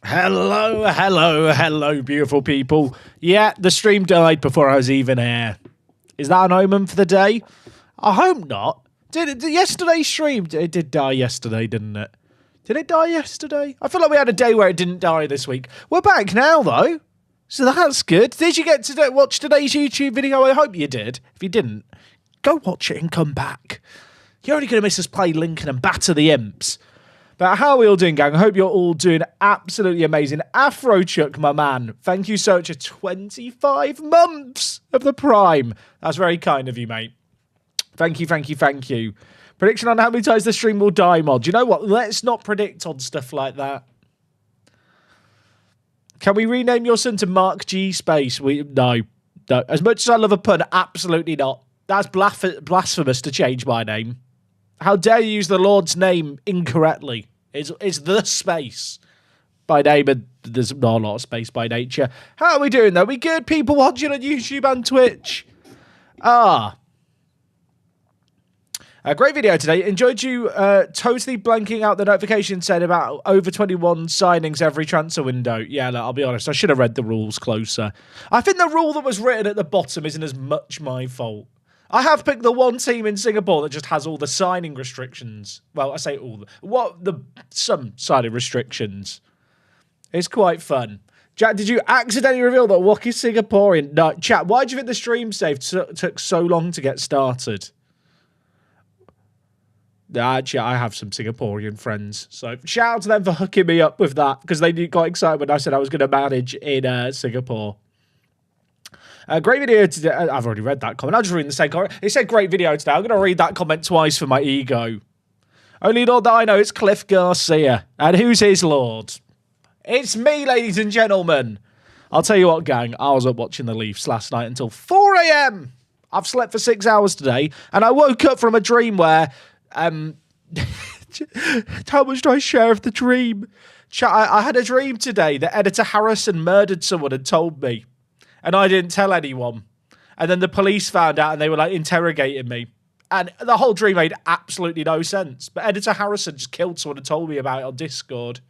Hello, hello, hello, beautiful people. Yeah, the stream died before I was even here. Is that an omen for the day? I hope not. Did yesterday's stream? It did die yesterday, didn't it? Did it die yesterday? I feel like we had a day where it didn't die this week. We're back now, though. So that's good. Did you get to watch today's YouTube video? I hope you did. If you didn't, go watch it and come back. You're only going to miss us play Lincoln and batter the imps. But how are we all doing, gang? I hope you're all doing absolutely amazing. Afrochuck, my man, thank you so much for 25 months of the Prime. That's very kind of you, mate. Thank you, thank you, thank you. Prediction on how many times the stream will die, mod. You know what? Let's not predict on stuff like that. Can we rename your son to Mark G Space? No. As much as I love a pun, absolutely not. That's blasphemous to change my name. How dare you use the Lord's name incorrectly? It's the space by name, and there's not a lot of space by nature. How are we doing, though? We good, people watching on YouTube and Twitch? A great video today. Enjoyed you totally blanking out the notification said about over 21 signings every transfer window. Yeah, look, I'll be honest. I should have read the rules closer. I think the rule that was written at the bottom isn't as much my fault. I have picked the one team in Singapore that just has all the signing restrictions. Well, I say all. Some signing restrictions. It's quite fun. Jack, did you accidentally reveal that Wok is Singaporean? No, chat, why do you think the stream save took so long to get started? Actually, I have some Singaporean friends. So shout out to them for hooking me up with that, because they got excited when I said I was going to manage in Singapore. Great video today. I've already read that comment. I'll just read the same comment. It said great video today. I'm going to read that comment twice for my ego. Only Lord that I know is Cliff Garcia. And who's his Lord? It's me, ladies and gentlemen. I'll tell you what, gang. I was up watching the Leafs last night until 4 a.m. I've slept for 6 hours today. And I woke up from a dream where... how much do I share of the dream? I had a dream today that Editor Harrison murdered someone and told me. And I didn't tell anyone. And then the police found out and they were like interrogating me. And the whole dream made absolutely no sense. But Editor Harrison just killed someone and told me about it on Discord.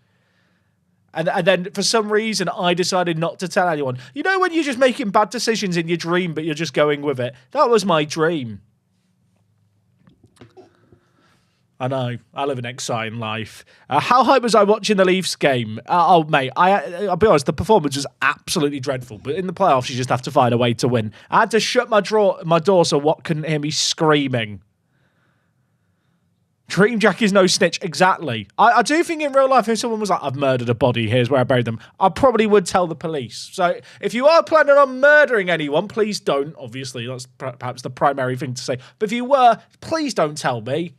And then for some reason I decided not to tell anyone. You know when you're just making bad decisions in your dream but you're just going with it? That was my dream. I know. I live an exciting life. How hype was I watching the Leafs game? Oh, mate, I'll be honest, the performance was absolutely dreadful. But in the playoffs, you just have to find a way to win. I had to shut my door so Watt couldn't hear me screaming. Dream Jack is no snitch. Exactly. I do think in real life, if someone was like, I've murdered a body, here's where I buried them, I probably would tell the police. So if you are planning on murdering anyone, please don't. Obviously, that's perhaps the primary thing to say. But if you were, please don't tell me.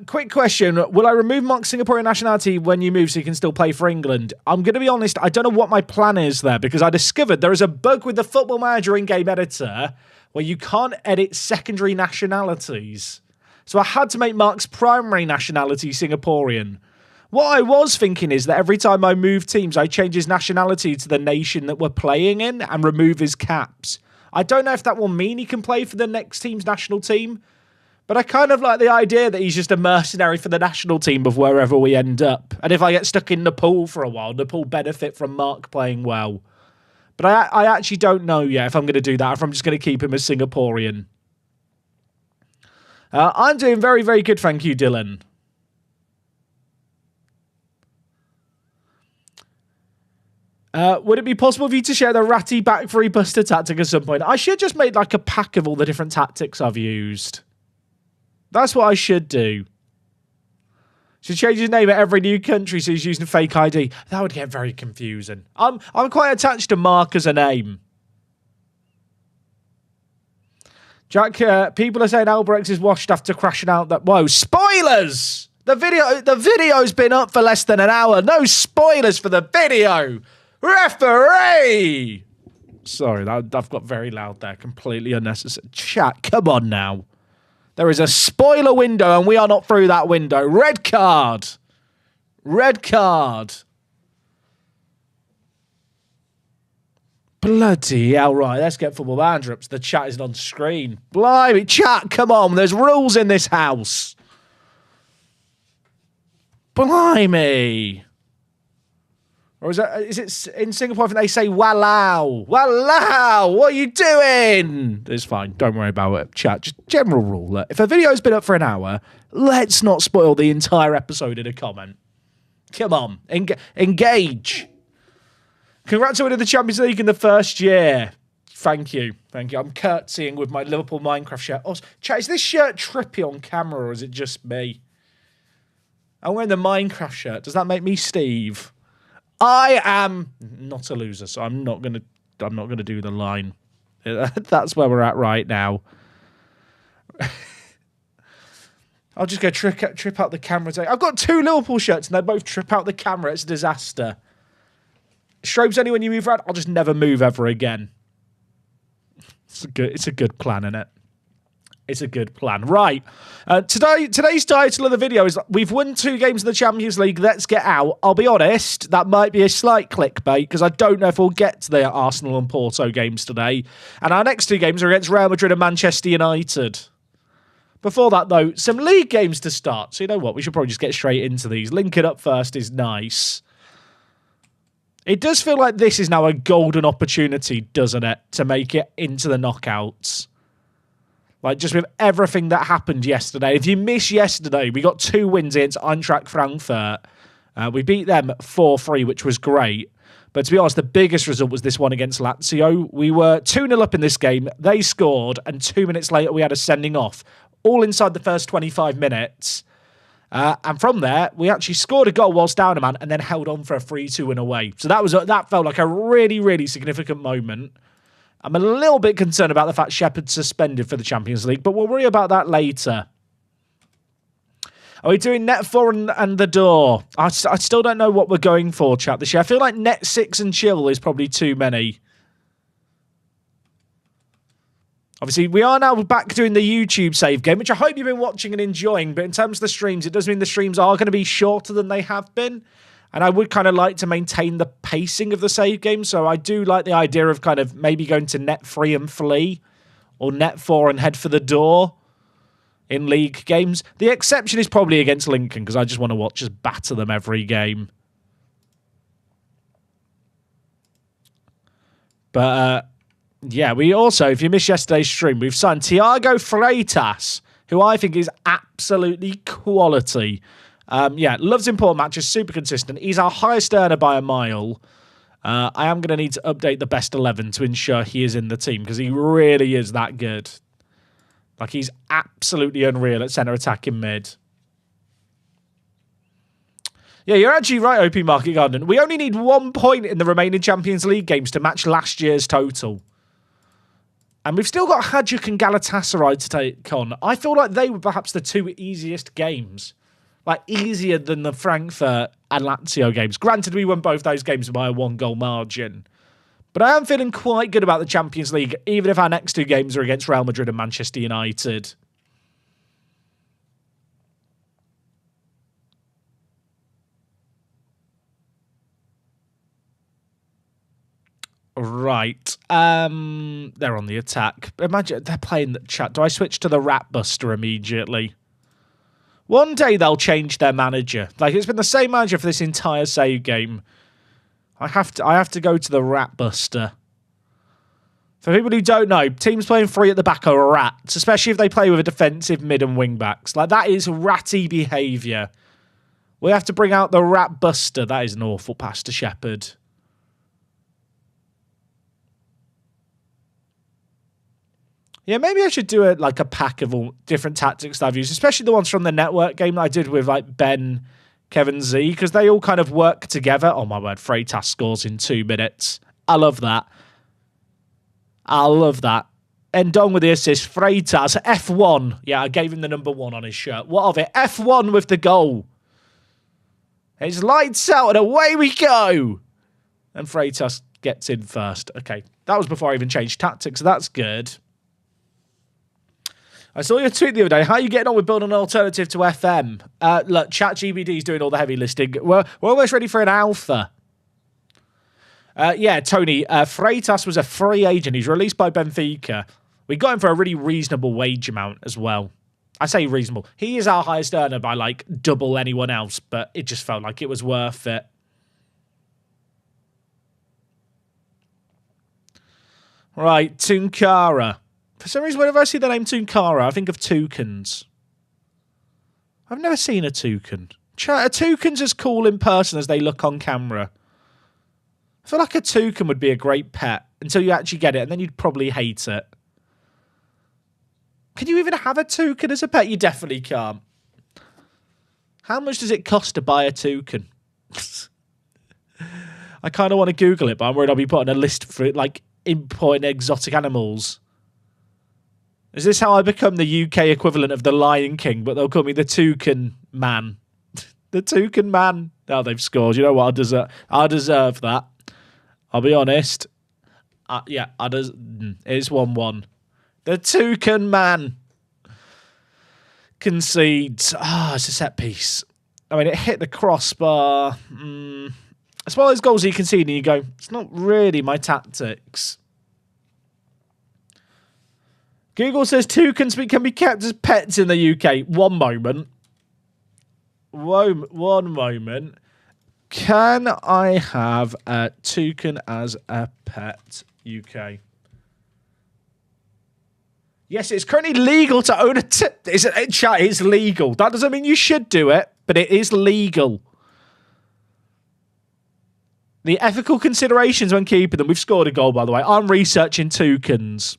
Quick question. Will I remove Mark's Singaporean nationality when you move so you can still play for England? I'm going to be honest, I don't know what my plan is there, because I discovered there is a bug with the Football Manager in-game editor where you can't edit secondary nationalities. So I had to make Mark's primary nationality Singaporean. What I was thinking is that every time I move teams, I change his nationality to the nation that we're playing in and remove his caps. I don't know if that will mean he can play for the next team's national team, but I kind of like the idea that he's just a mercenary for the national team of wherever we end up. And if I get stuck in Nepal for a while, Nepal benefit from Mark playing well. But I actually don't know yet if I'm going to do that, or if I'm just going to keep him as Singaporean. I'm doing very, very good, thank you, Dylan. Would it be possible for you to share the ratty back three buster tactic at some point? I should just make like a pack of all the different tactics I've used. That's what I should do. Should change his name at every new country so he's using a fake ID. That would get very confusing. I'm quite attached to Mark as a name. Jack, people are saying Albrecht is washed after crashing out that... Whoa, spoilers! The video's been up for less than an hour. No spoilers for the video. Referee! Sorry, I've got very loud there. Completely unnecessary. Chat, come on now. There is a spoiler window, and we are not through that window. Red card. Red card. Bloody hell, right. Let's get Football Manager up so the chat isn't on screen. Blimey, chat, come on. There's rules in this house. Blimey. Or is it in Singapore, I think they say, walao. Walao, what are you doing? It's fine. Don't worry about it. Chat, just general rule. Look, if a video's been up for an hour, let's not spoil the entire episode in a comment. Come on. Engage. Congrats on winning the Champions League in the first year. Thank you. Thank you. I'm curtsying with my Liverpool Minecraft shirt. Oh, chat, is this shirt trippy on camera or is it just me? I'm wearing the Minecraft shirt. Does that make me Steve? I am not a loser, so I'm not gonna do the line. That's where we're at right now. I'll just go trip out the camera. I've got 2 Liverpool shirts and they both trip out the camera. It's a disaster. Strobes only when you move around. I'll just never move ever again. It's a good plan, isn't it? It's a good plan. Right. Today's title of the video is we've won 2 games in the Champions League. Let's get out. I'll be honest, that might be a slight clickbait because I don't know if we'll get to the Arsenal and Porto games today. And our next 2 games are against Real Madrid and Manchester United. Before that, though, some league games to start. So you know what? We should probably just get straight into these. Link it up first is nice. It does feel like this is now a golden opportunity, doesn't it, to make it into the knockouts. Like, just with everything that happened yesterday. If you missed yesterday, we got 2 wins against Eintracht Frankfurt. We beat them 4-3, which was great. But to be honest, the biggest result was this one against Lazio. We were 2-0 up in this game. They scored, and 2 minutes later, we had a sending off. All inside the first 25 minutes. And from there, we actually scored a goal whilst down a man and then held on for a 3-2 win away. So that felt like a really, really significant moment. I'm a little bit concerned about the fact Shepard's suspended for the Champions League, but we'll worry about that later. Are we doing net 4 and the door? I still don't know what we're going for, chat, this year. I feel like net 6 and chill is probably too many. Obviously, we are now back doing the YouTube save game, which I hope you've been watching and enjoying, but in terms of the streams, it does mean the streams are going to be shorter than they have been. And I would kind of like to maintain the pacing of the save game. So I do like the idea of kind of maybe going to net 3 and flee or net 4 and head for the door in league games. The exception is probably against Lincoln because I just want to watch us batter them every game. But yeah, we also, if you missed yesterday's stream, we've signed Thiago Freitas, who I think is absolutely quality. Yeah, loves important matches, super consistent. He's our highest earner by a mile. I am going to need to update the best 11 to ensure he is in the team because he really is that good. Like, he's absolutely unreal at centre attack in mid. Yeah, you're actually right, OP Market Garden. We only need 1 point in the remaining Champions League games to match last year's total. And we've still got Hajduk and Galatasaray to take on. I feel like they were perhaps the 2 easiest games. Like, easier than the Frankfurt and Lazio games. Granted, we won both those games by a 1-goal margin. But I am feeling quite good about the Champions League, even if our next 2 games are against Real Madrid and Manchester United. Right. They're on the attack. Imagine they're playing the chat. Do I switch to the Rat Buster immediately? One day they'll change their manager. Like, it's been the same manager for this entire save game. I have to go to the Rat Buster. For people who don't know, teams playing 3 at the back are rats, especially if they play with a defensive mid and wing backs. Like, that is ratty behaviour. We have to bring out the Rat Buster. That is an awful pass to Shepherd. Yeah, maybe I should do a pack of all different tactics that I've used, especially the ones from the network game that I did with like Ben, Kevin Z, because they all kind of work together. Oh my word, Freitas scores in 2 minutes. I love that. I love that. Endong with the assist. Freitas, F1. Yeah, I gave him the number 1 on his shirt. What of it? F1 with the goal. It's lights out and away we go. And Freitas gets in first. Okay, that was before I even changed tactics, so that's good. I saw your tweet the other day. How are you getting on with building an alternative to FM? Look, ChatGPT is doing all the heavy lifting. We're almost ready for an alpha. Yeah, Tony, Freitas was a free agent. He's released by Benfica. We got him for a really reasonable wage amount as well. I say reasonable. He is our highest earner by like double anyone else, but it just felt like it was worth it. Right, Tunkara. For some reason, whenever I see the name Tunkara, I think of toucans. I've never seen a toucan. A toucan's as cool in person as they look on camera. I feel like a toucan would be a great pet until you actually get it, and then you'd probably hate it. Can you even have a toucan as a pet? You definitely can't. How much does it cost to buy a toucan? I kind of want to Google it, but I'm worried I'll be putting a list for it, like importing exotic animals. Is this how I become the UK equivalent of the Lion King, but they'll call me the Toucan Man? The Toucan Man. Oh, they've scored. You know what? I deserve that. I'll be honest. Yeah, it's 1-1. The Toucan Man concedes. It's a set piece. I mean, it hit the crossbar. It's one of those goals you concede and you go, it's not really my tactics. Google says toucans can be kept as pets in the UK. One moment. One moment. Can I have a toucan as a pet, UK? Yes, it's currently legal to own a... It's legal. That doesn't mean you should do it, but it is legal. The ethical considerations when keeping them. We've scored a goal, by the way. I'm researching toucans.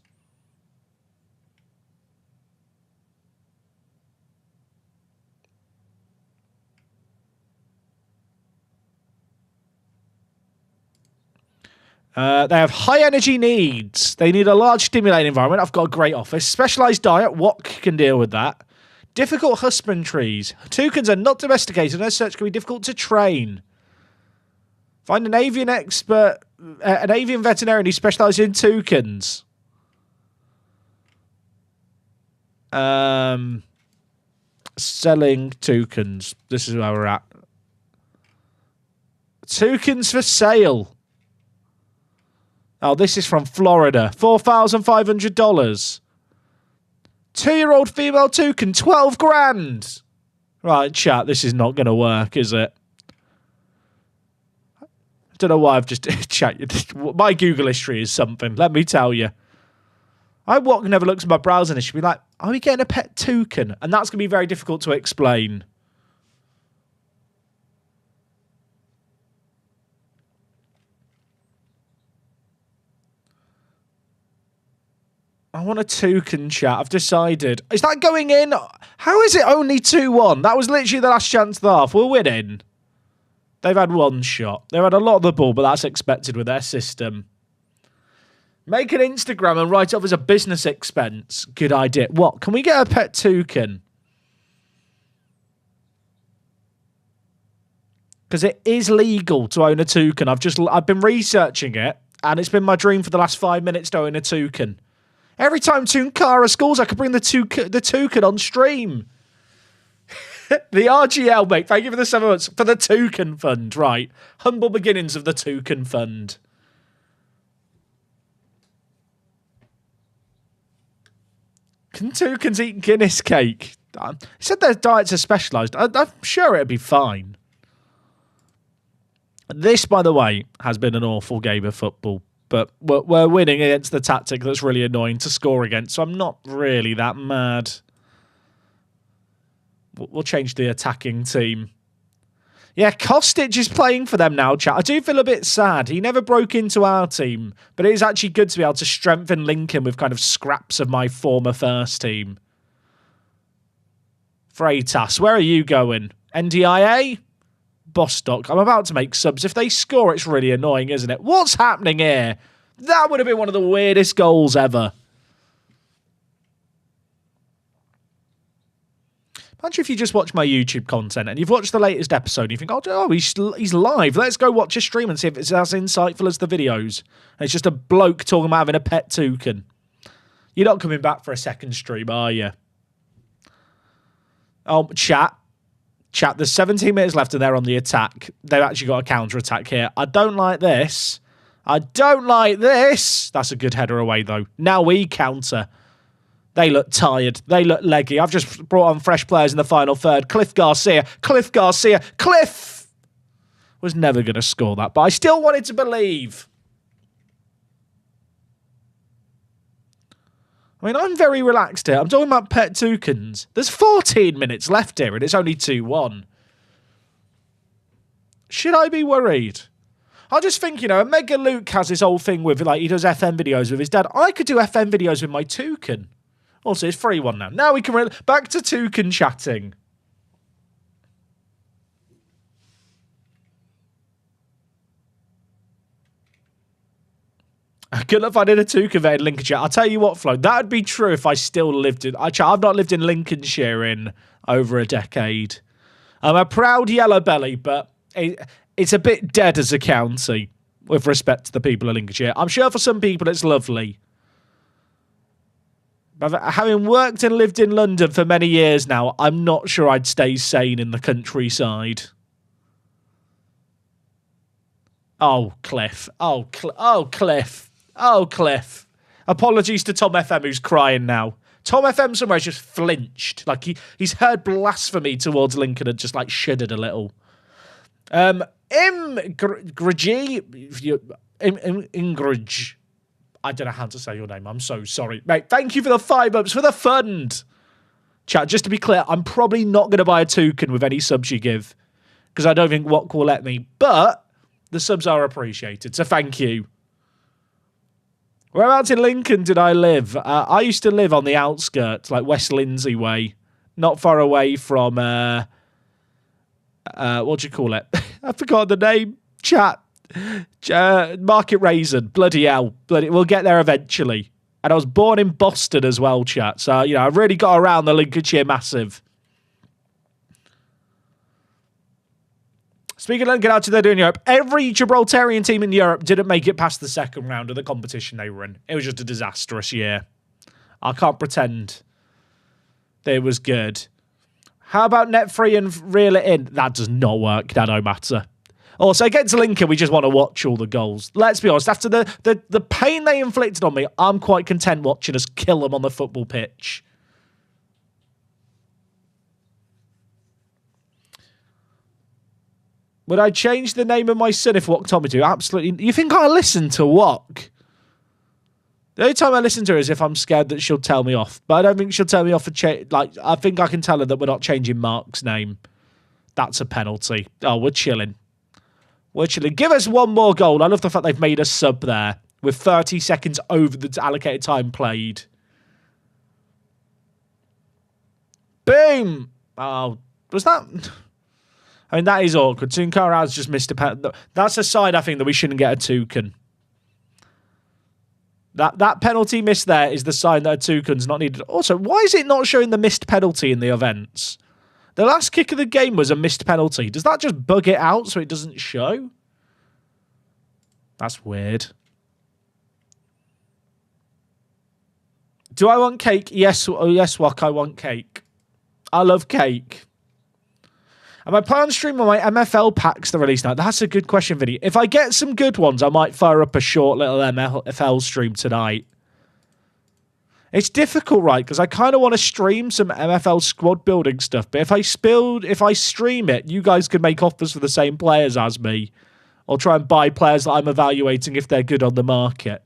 They have high energy needs. They need a large stimulating environment. I've got a great office. Specialised diet. What can deal with that? Difficult husbandries. Toucans are not domesticated and as such can be difficult to train. Find an avian expert, an avian veterinarian who specialises in toucans. Selling toucans. This is where we're at. Toucans for sale. Oh, this is from Florida. $4,500. 2-year-old female toucan, 12 grand. Right, chat, this is not going to work, is it? I don't know why I've just... chat, my Google history is something, let me tell you. I never looks at my browser and it should be like, are we getting a pet toucan? And that's going to be very difficult to explain. I want a toucan, chat. I've decided. Is that going in? How is it only 2-1? That was literally the last chance of the half. We're winning. They've had one shot. They've had a lot of the ball, but that's expected with their system. Make an Instagram and write it off as a business expense. Good idea. What? Can we get a pet toucan? Because it is legal to own a toucan. I've been researching it, and it's been my dream for the last 5 minutes to own a toucan. Every time Tunkara scores, I could bring the toucan on stream. The RGL, mate. Thank you for the 7 months. For the Toucan Fund, right. Humble beginnings of the Toucan Fund. Can toucans eat Guinness cake? He said their diets are specialised. I'm sure it'd be fine. This, by the way, has been an awful game of football. But we're winning against the tactic that's really annoying to score against, so I'm not really that mad. We'll change the attacking team. Yeah, Kostic is playing for them now, chat. I do feel a bit sad. He never broke into our team, but it is actually good to be able to strengthen Lincoln with kind of scraps of my former first team. Freitas, where are you going? NDIA? Bostock. I'm about to make subs. If they score, it's really annoying, isn't it? What's happening here? That would have been one of the weirdest goals ever. Imagine if you just watch my YouTube content and you've watched the latest episode and you think, oh, he's live. Let's go watch a stream and see if it's as insightful as the videos. And it's just a bloke talking about having a pet toucan. You're not coming back for a second stream, are you? Oh, chat, there's 17 minutes left and they're on the attack. They've actually got a counter-attack here. I don't like this. I don't like this. That's a good header away, though. Now we counter. They look tired. They look leggy. I've just brought on fresh players in the final third. Cliff Garcia. Cliff was never going to score that, but I still wanted to believe. I mean, I'm very relaxed here. I'm talking about pet toucans. There's 14 minutes left here, and it's only 2-1. Should I be worried? I just think, Omega Luke has this whole thing with, he does FM videos with his dad. I could do FM videos with my toucan. Also, it's 3-1 now. Now we can... back to toucan chatting. Good luck finding a toucan there in Lincolnshire. I'll tell you what, Flo, that would be true if I still lived in... I've not lived in Lincolnshire in over a decade. I'm a proud yellow belly, but it's a bit dead as a county with respect to the people of Lincolnshire. I'm sure for some people it's lovely. But having worked and lived in London for many years now, I'm not sure I'd stay sane in the countryside. Oh, Cliff. Oh, Cliff. Oh, Cliff. Apologies to Tom FM, who's crying now. Tom FM somewhere just flinched. Like, he's heard blasphemy towards Lincoln and just, shuddered a little. Ingridge. I don't know how to say your name. I'm so sorry. Mate, thank you for the 5 ups for the fund. Chat, just to be clear, I'm probably not going to buy a toucan with any subs you give because I don't think Wok will let me, but the subs are appreciated, so thank you. Whereabouts in Lincoln did I live? I used to live on the outskirts, like West Lindsay way, not far away from, what do you call it? I forgot the name. Chat. Market Raisin. Bloody hell. We'll get there eventually. And I was born in Boston as well, chat. So, I really got around the Lincolnshire massive. Speaking of Lincoln, how did they do in Europe? Every Gibraltarian team in Europe didn't make it past the second round of the competition they were in. It was just a disastrous year. I can't pretend that it was good. How about net free and reel it in? That does not work. That don't matter. Also, against Lincoln, we just want to watch all the goals. Let's be honest, after the pain they inflicted on me, I'm quite content watching us kill them on the football pitch. Would I change the name of my son if Wok told me to? Absolutely. You think I listen to Wok? The only time I listen to her is if I'm scared that she'll tell me off. But I don't think she'll tell me off for... I think I can tell her that we're not changing Mark's name. That's a penalty. Oh, we're chilling. We're chilling. Give us one more goal. I love the fact they've made a sub there with 30 seconds over the allocated time played. Boom! Oh, was that... I mean, that is awkward. Tunkara has just missed a penalty. That's a sign, I think, that we shouldn't get a toucan. That penalty miss there is the sign that a toucan's not needed. Also, why is it not showing the missed penalty in the events? The last kick of the game was a missed penalty. Does that just bug it out so it doesn't show? That's weird. Do I want cake? Yes. Oh, yes, Wok, I want cake. I love cake. Am I planning on stream on my MFL packs the release night? That's a good question, Vinny. If I get some good ones, I might fire up a short little MFL stream tonight. It's difficult, right? Because I kind of want to stream some MFL squad building stuff. But if I stream it, you guys can make offers for the same players as me. Or try and buy players that I'm evaluating if they're good on the market.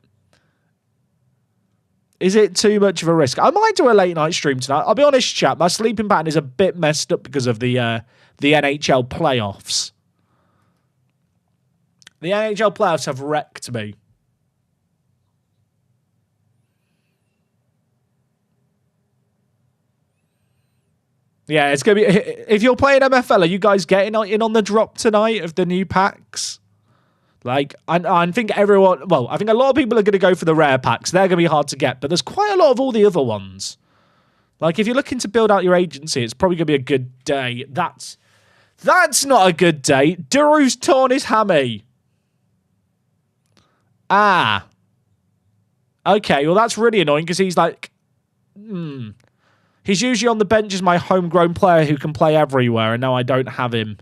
Is it too much of a risk? I might do a late night stream tonight. I'll be honest, chat. My sleeping pattern is a bit messed up because of the NHL playoffs. The NHL playoffs have wrecked me. Yeah, it's going to be... If you're playing MFL, are you guys getting in on the drop tonight of the new packs? Like, I think everyone... Well, I think a lot of people are going to go for the rare packs. They're going to be hard to get, but there's quite a lot of all the other ones. Like, if you're looking to build out your agency, it's probably going to be a good day. That's not a good day. Duru's torn his hammy. Ah. Okay, well, that's really annoying because he's like... He's usually on the bench as my homegrown player who can play everywhere, and now I don't have him.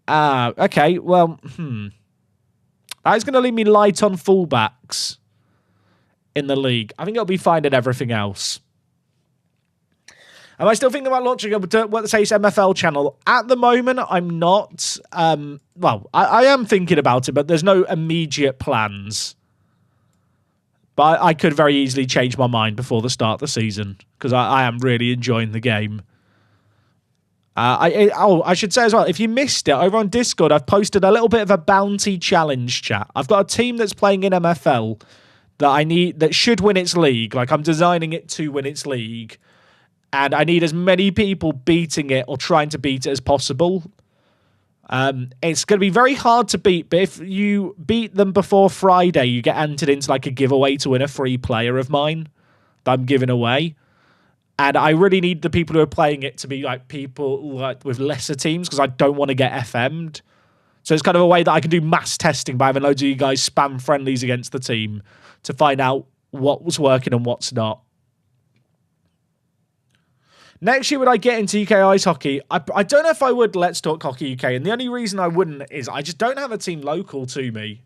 Ah, okay, well, That is going to leave me light on fullbacks. in the league. I think it'll be fine in everything else. Am I still thinking about launching a What Say MFL channel? At the moment, I'm not. Well, I am thinking about it, but there's no immediate plans. But I could very easily change my mind before the start of the season because I am really enjoying the game. I should say as well, if you missed it, over on Discord, I've posted a little bit of a bounty challenge chat. I've got a team that's playing in MFL that should win its league. Like, I'm designing it to win its league. And I need as many people beating it or trying to beat it as possible. It's going to be very hard to beat, but if you beat them before Friday, you get entered into like a giveaway to win a free player of mine that I'm giving away. And I really need the people who are playing it to be like people like with lesser teams because I don't want to get FM'd. So it's kind of a way that I can do mass testing by having loads of you guys spam friendlies against the team to find out what's working and what's not. Next year, would I get into UK ice hockey? I don't know if I would. Let's Talk Hockey UK. And the only reason I wouldn't is I just don't have a team local to me.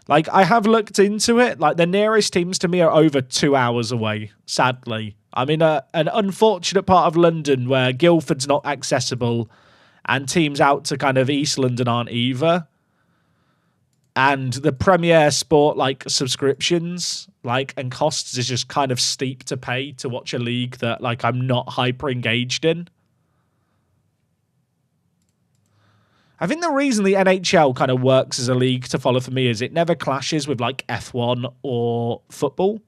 Like, I have looked into it. Like, the nearest teams to me are over 2 hours away, sadly. I'm in an unfortunate part of London where Guildford's not accessible and teams out to kind of East London aren't either. And the Premier Sport, like, subscriptions, like, and costs is just kind of steep to pay to watch a league that, like, I'm not hyper engaged in. I think the reason the NHL kind of works as a league to follow for me is it never clashes with, like, F1 or football.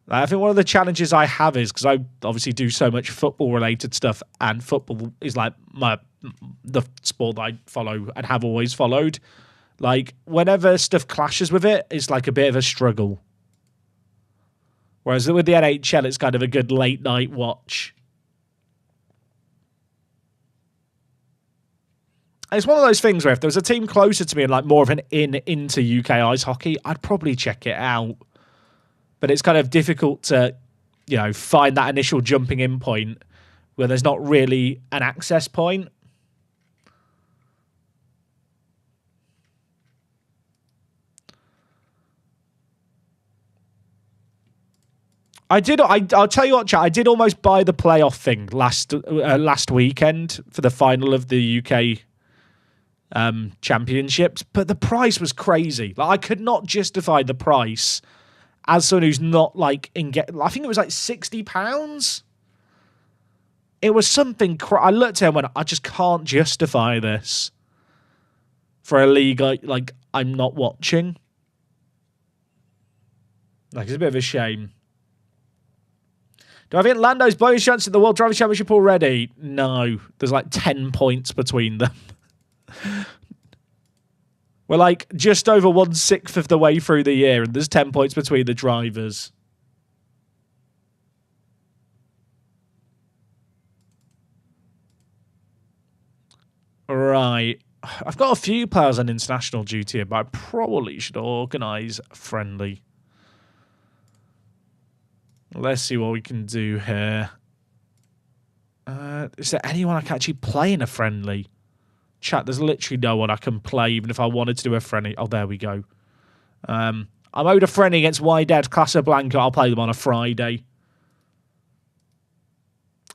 I think one of the challenges I have is, because I obviously do so much football-related stuff, and football is, like, the sport that I follow and have always followed. Like, whenever stuff clashes with it, it's like a bit of a struggle. Whereas with the NHL, it's kind of a good late-night watch. And it's one of those things where if there was a team closer to me and like more of an into UK ice hockey, I'd probably check it out. But it's kind of difficult to, you know, find that initial jumping in point where there's not really an access point. I'll tell you what, chat. I did almost buy the playoff thing last weekend for the final of the UK championships, but the price was crazy. Like, I could not justify the price as someone who's not like I think it was like £60. It was something. I looked at it and went, I just can't justify this for a league I'm not watching. Like, it's a bit of a shame. Do I think Lando's blowing shots at the World Drivers' Championship already? No. There's like 10 points between them. We're like just over 1/6 of the way through the year, and there's 10 points between the drivers. Right. I've got a few players on international duty here, but I probably should organise a friendly. Let's see what we can do here. Is there anyone I can actually play in a friendly? Chat, there's literally no one I can play, even if I wanted to do a friendly. Oh, there we go. I'm owed a friendly against Wydad Casablanca. I'll play them on a Friday.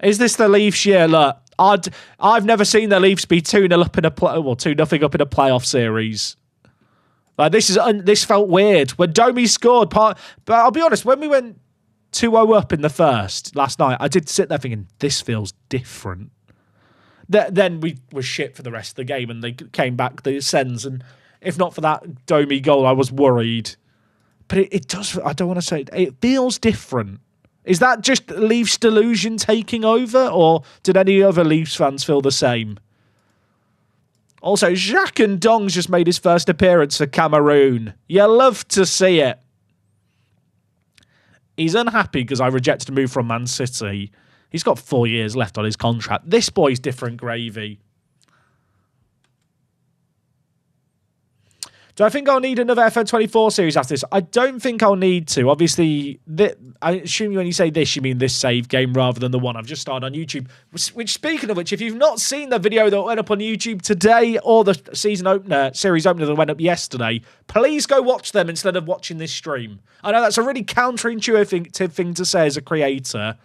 Is this the Leafs year? Look, I've never seen the Leafs be 2-0 up in a 2-0 up in a playoff series. Like, this felt weird when Domi scored. But I'll be honest, when we went 2-0 up in the first last night, I did sit there thinking, this feels different. Then we were shit for the rest of the game and they came back the Sens, and if not for that Domi goal, I was worried. But it does, I don't want to say it feels different. Is that just Leafs delusion taking over, or did any other Leafs fans feel the same? Also, Jacques and Dong's just made his first appearance for Cameroon. You love to see it. He's unhappy because I rejected a move from Man City. He's got 4 years left on his contract. This boy's different gravy. Do I think I'll need another FN24 series after this? I don't think I'll need to. Obviously, I assume when you say this, you mean this save game rather than the one I've just started on YouTube. Which, speaking of which, if you've not seen the video that went up on YouTube today or the series opener that went up yesterday, please go watch them instead of watching this stream. I know that's a really counterintuitive thing to say as a creator,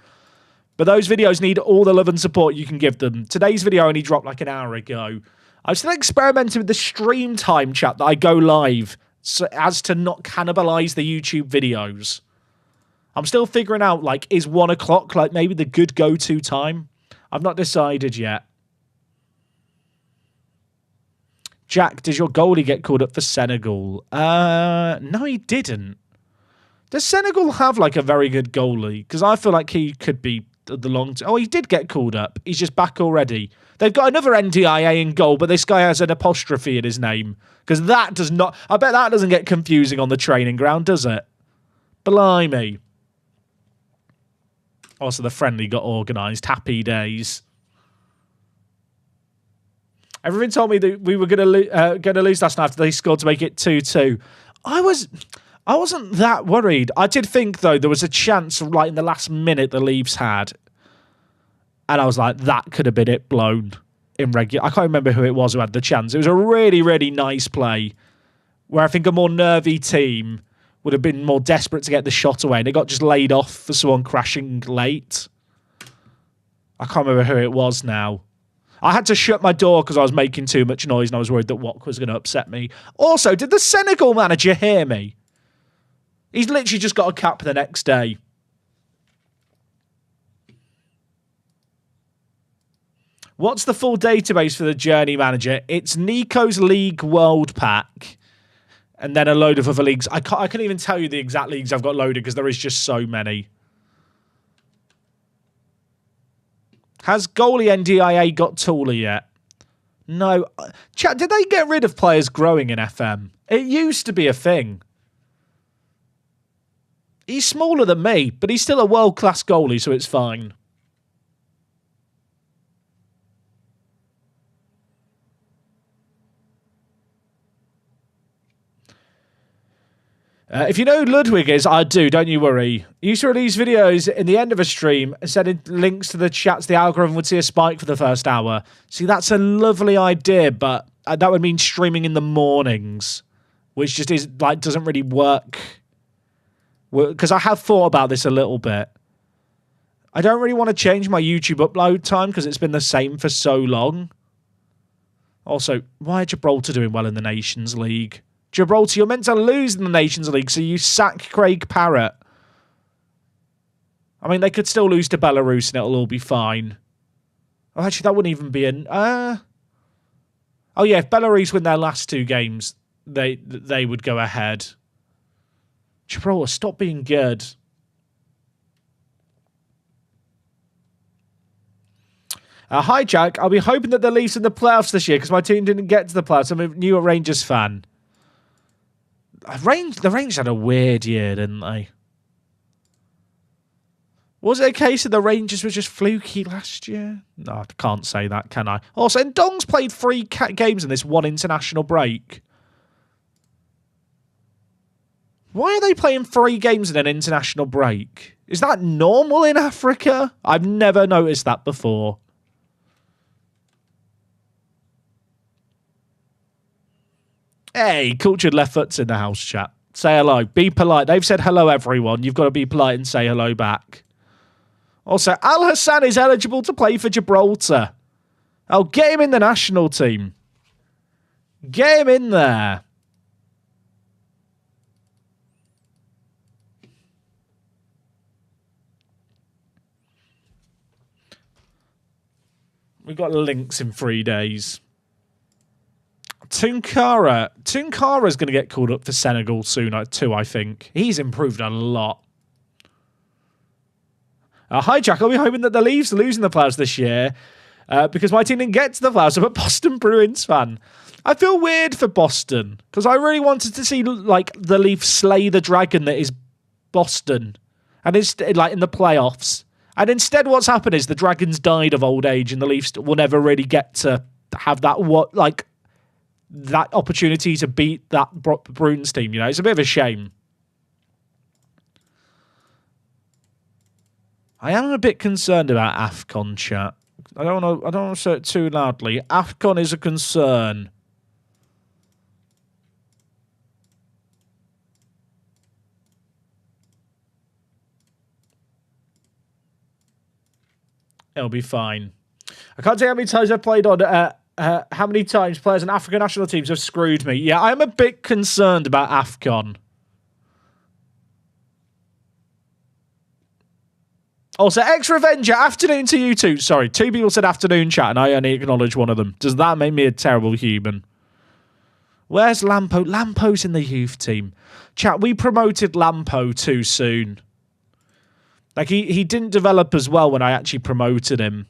but those videos need all the love and support you can give them. Today's video only dropped like an hour ago. I'm still experimenting with the stream time, chat, that I go live so as to not cannibalize the YouTube videos. I'm still figuring out, like, is 1 o'clock, like, maybe the good go-to time? I've not decided yet. Jack, does your goalie get called up for Senegal? No, he didn't. Does Senegal have, like, a very good goalie? Because I feel like he could be the long... Oh, he did get called up. He's just back already. They've got another NDIA in goal, but this guy has an apostrophe in his name. Because that does not... I bet that doesn't get confusing on the training ground, does it? Blimey. Also, the friendly got organised. Happy days. Everyone told me that we were going to lose last night after they scored to make it 2-2. I wasn't that worried. I did think, though, there was a chance right in the last minute the Leafs had. And I was like, that could have been it blown in regular. I can't remember who it was who had the chance. It was a really, really nice play where I think a more nervy team would have been more desperate to get the shot away. And it got just laid off for someone crashing late. I can't remember who it was now. I had to shut my door because I was making too much noise and I was worried that Wok was going to upset me. Also, did the Senegal manager hear me? He's literally just got a cap the next day. What's the full database for the Journey Manager? It's Nico's League World Pack. And then a load of other leagues. I can't even tell you the exact leagues I've got loaded because there is just so many. Has goalie NDIA got taller yet? No. Chat, did they get rid of players growing in FM? It used to be a thing. He's smaller than me, but he's still a world-class goalie, so it's fine. If you know who Ludwig is, I do, don't you worry. He used to release videos in the end of a stream and sending links to the chats. The algorithm would see a spike for the first hour. See, that's a lovely idea, but that would mean streaming in the mornings, which just is like doesn't really work. Because I have thought about this a little bit. I don't really want to change my YouTube upload time because it's been the same for so long. Also, why are Gibraltar doing well in the Nations League? Gibraltar, you're meant to lose in the Nations League, so you sack Craig Parrott. I mean, they could still lose to Belarus and it'll all be fine. Oh, actually, that wouldn't even be an... Oh, yeah, if Belarus win their last 2 games, they would go ahead. Gibraltar, stop being good. Hi, Jack. I'll be hoping that the Leafs in the playoffs this year because my team didn't get to the playoffs. I'm a new Rangers fan. The Rangers had a weird year, didn't they? Was it a case of the Rangers were just fluky last year? No, I can't say that, can I? Also, and Dong's played 3 games in this one international break. Why are they playing 3 games in an international break? Is that normal in Africa? I've never noticed that before. Hey, cultured left foot's in the house, chat. Say hello. Be polite. They've said hello, everyone. You've got to be polite and say hello back. Also, Al Hassan is eligible to play for Gibraltar. Oh, get him in the national team. Get him in there. We've got links in 3 days. Tunkara's going to get called up for Senegal soon, too, I think. He's improved a lot. Hi, Jack. I'll be hoping that the Leafs are losing the playoffs this year because my team didn't get to the playoffs. I'm a Boston Bruins fan. I feel weird for Boston because I really wanted to see like the Leafs slay the dragon that is Boston, and it's like in the playoffs. And instead, what's happened is the Dragons died of old age, and the Leafs will never really get to have that that opportunity to beat that Bruins team. You know, it's a bit of a shame. I am a bit concerned about AFCON, chat. I don't want to say it too loudly. AFCON is a concern. It'll be fine. I can't tell you how many times I've played on how many times players in African national teams have screwed me. Yeah, I'm a bit concerned about AFCON. Also, ex-Revenger, afternoon to you two. Sorry, 2 people said afternoon, chat, and I only acknowledge one of them. Does that make me a terrible human? Where's Lampo? Lampo's in the youth team. Chat, we promoted Lampo too soon. Like, he didn't develop as well when I actually promoted him.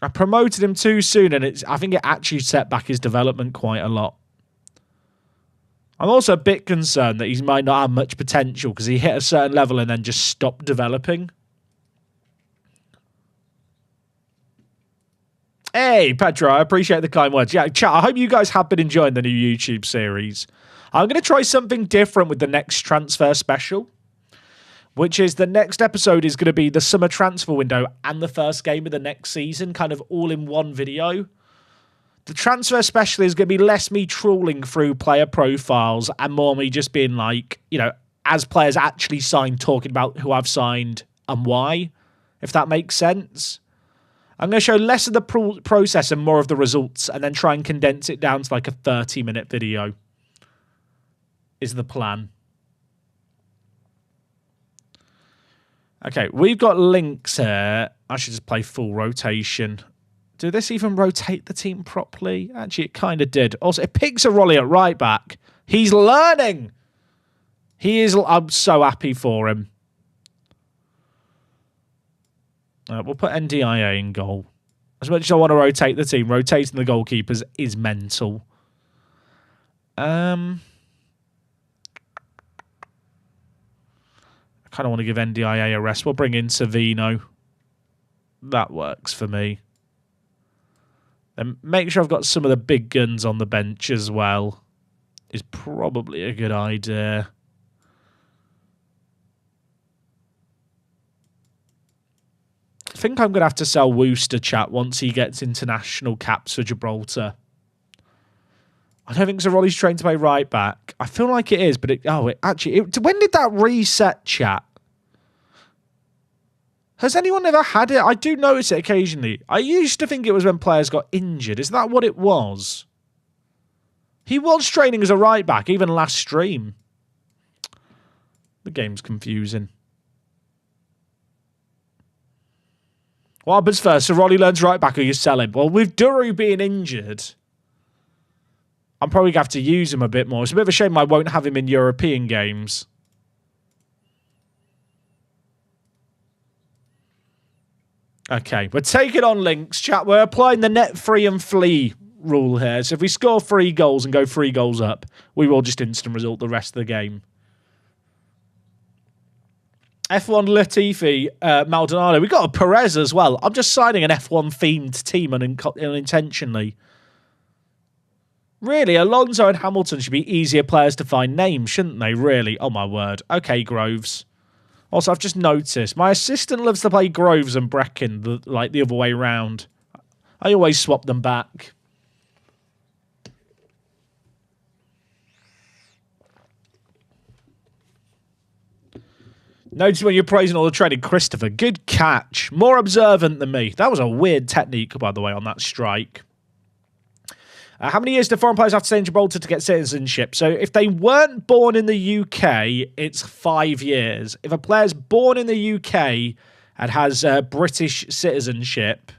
I promoted him too soon, and I think it actually set back his development quite a lot. I'm also a bit concerned that he might not have much potential because he hit a certain level and then just stopped developing. Hey, Pedro, I appreciate the kind words. Yeah, chat, I hope you guys have been enjoying the new YouTube series. I'm going to try something different with the next transfer special, which is the next episode is going to be the summer transfer window and the first game of the next season, kind of all in one video. The transfer special is going to be less me trawling through player profiles and more me just being like, you know, as players actually sign, talking about who I've signed and why, if that makes sense. I'm going to show less of the process and more of the results and then try and condense it down to like a 30-minute video is the plan. Okay, we've got links here. I should just play full rotation. Did this even rotate the team properly? Actually, it kind of did. Also, it picks a Rolly at right back. He's learning. He is. I'm so happy for him. We'll put NDIA in goal. As much as I want to rotate the team, rotating the goalkeepers is mental. I kind of want to give NDIA a rest. We'll bring in Savino. That works for me. And make sure I've got some of the big guns on the bench as well. Is probably a good idea. I think I'm going to have to sell Wooster, chat, once he gets international caps for Gibraltar. I don't think Zaroli's trained to play right back. I feel like it is, but when did that reset, chat? Has anyone ever had it? I do notice it occasionally. I used to think it was when players got injured. Is that what it was? He was training as a right back, even last stream. The game's confusing. What happens first? So Ronnie learns right back or you sell him? Well, with Duru being injured, I'm probably going to have to use him a bit more. It's a bit of a shame I won't have him in European games. Okay, we're taking on links, chat. We're applying the net free and flee rule here. So if we score 3 goals and go 3 goals up, we will just instant result the rest of the game. F1 Latifi, Maldonado. We got a Perez as well. I'm just signing an F1 themed team unintentionally. Really, Alonso and Hamilton should be easier players to find names, shouldn't they? Really? Oh my word. Okay, Groves. Also, I've just noticed my assistant loves to play Groves and Brecken like the other way round. I always swap them back. Notice when you're praising all the training, Christopher. Good catch. More observant than me. That was a weird technique, by the way, on that strike. How many years do foreign players have to stay in Gibraltar to get citizenship? So if they weren't born in the UK, it's 5 years. If a player's born in the UK and has British citizenship,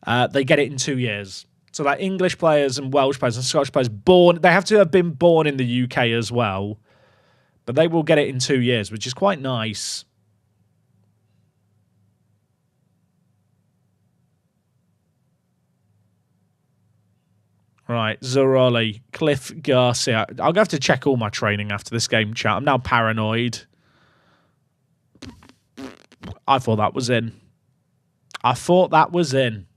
they get it in 2 years. So that English players and Welsh players and Scottish players they have to have been born in the UK as well. But they will get it in 2 years, which is quite nice. Right, Zaroli, Cliff Garcia. I'll have to check all my training after this game, chat. I'm now paranoid. I thought that was in. I thought that was in.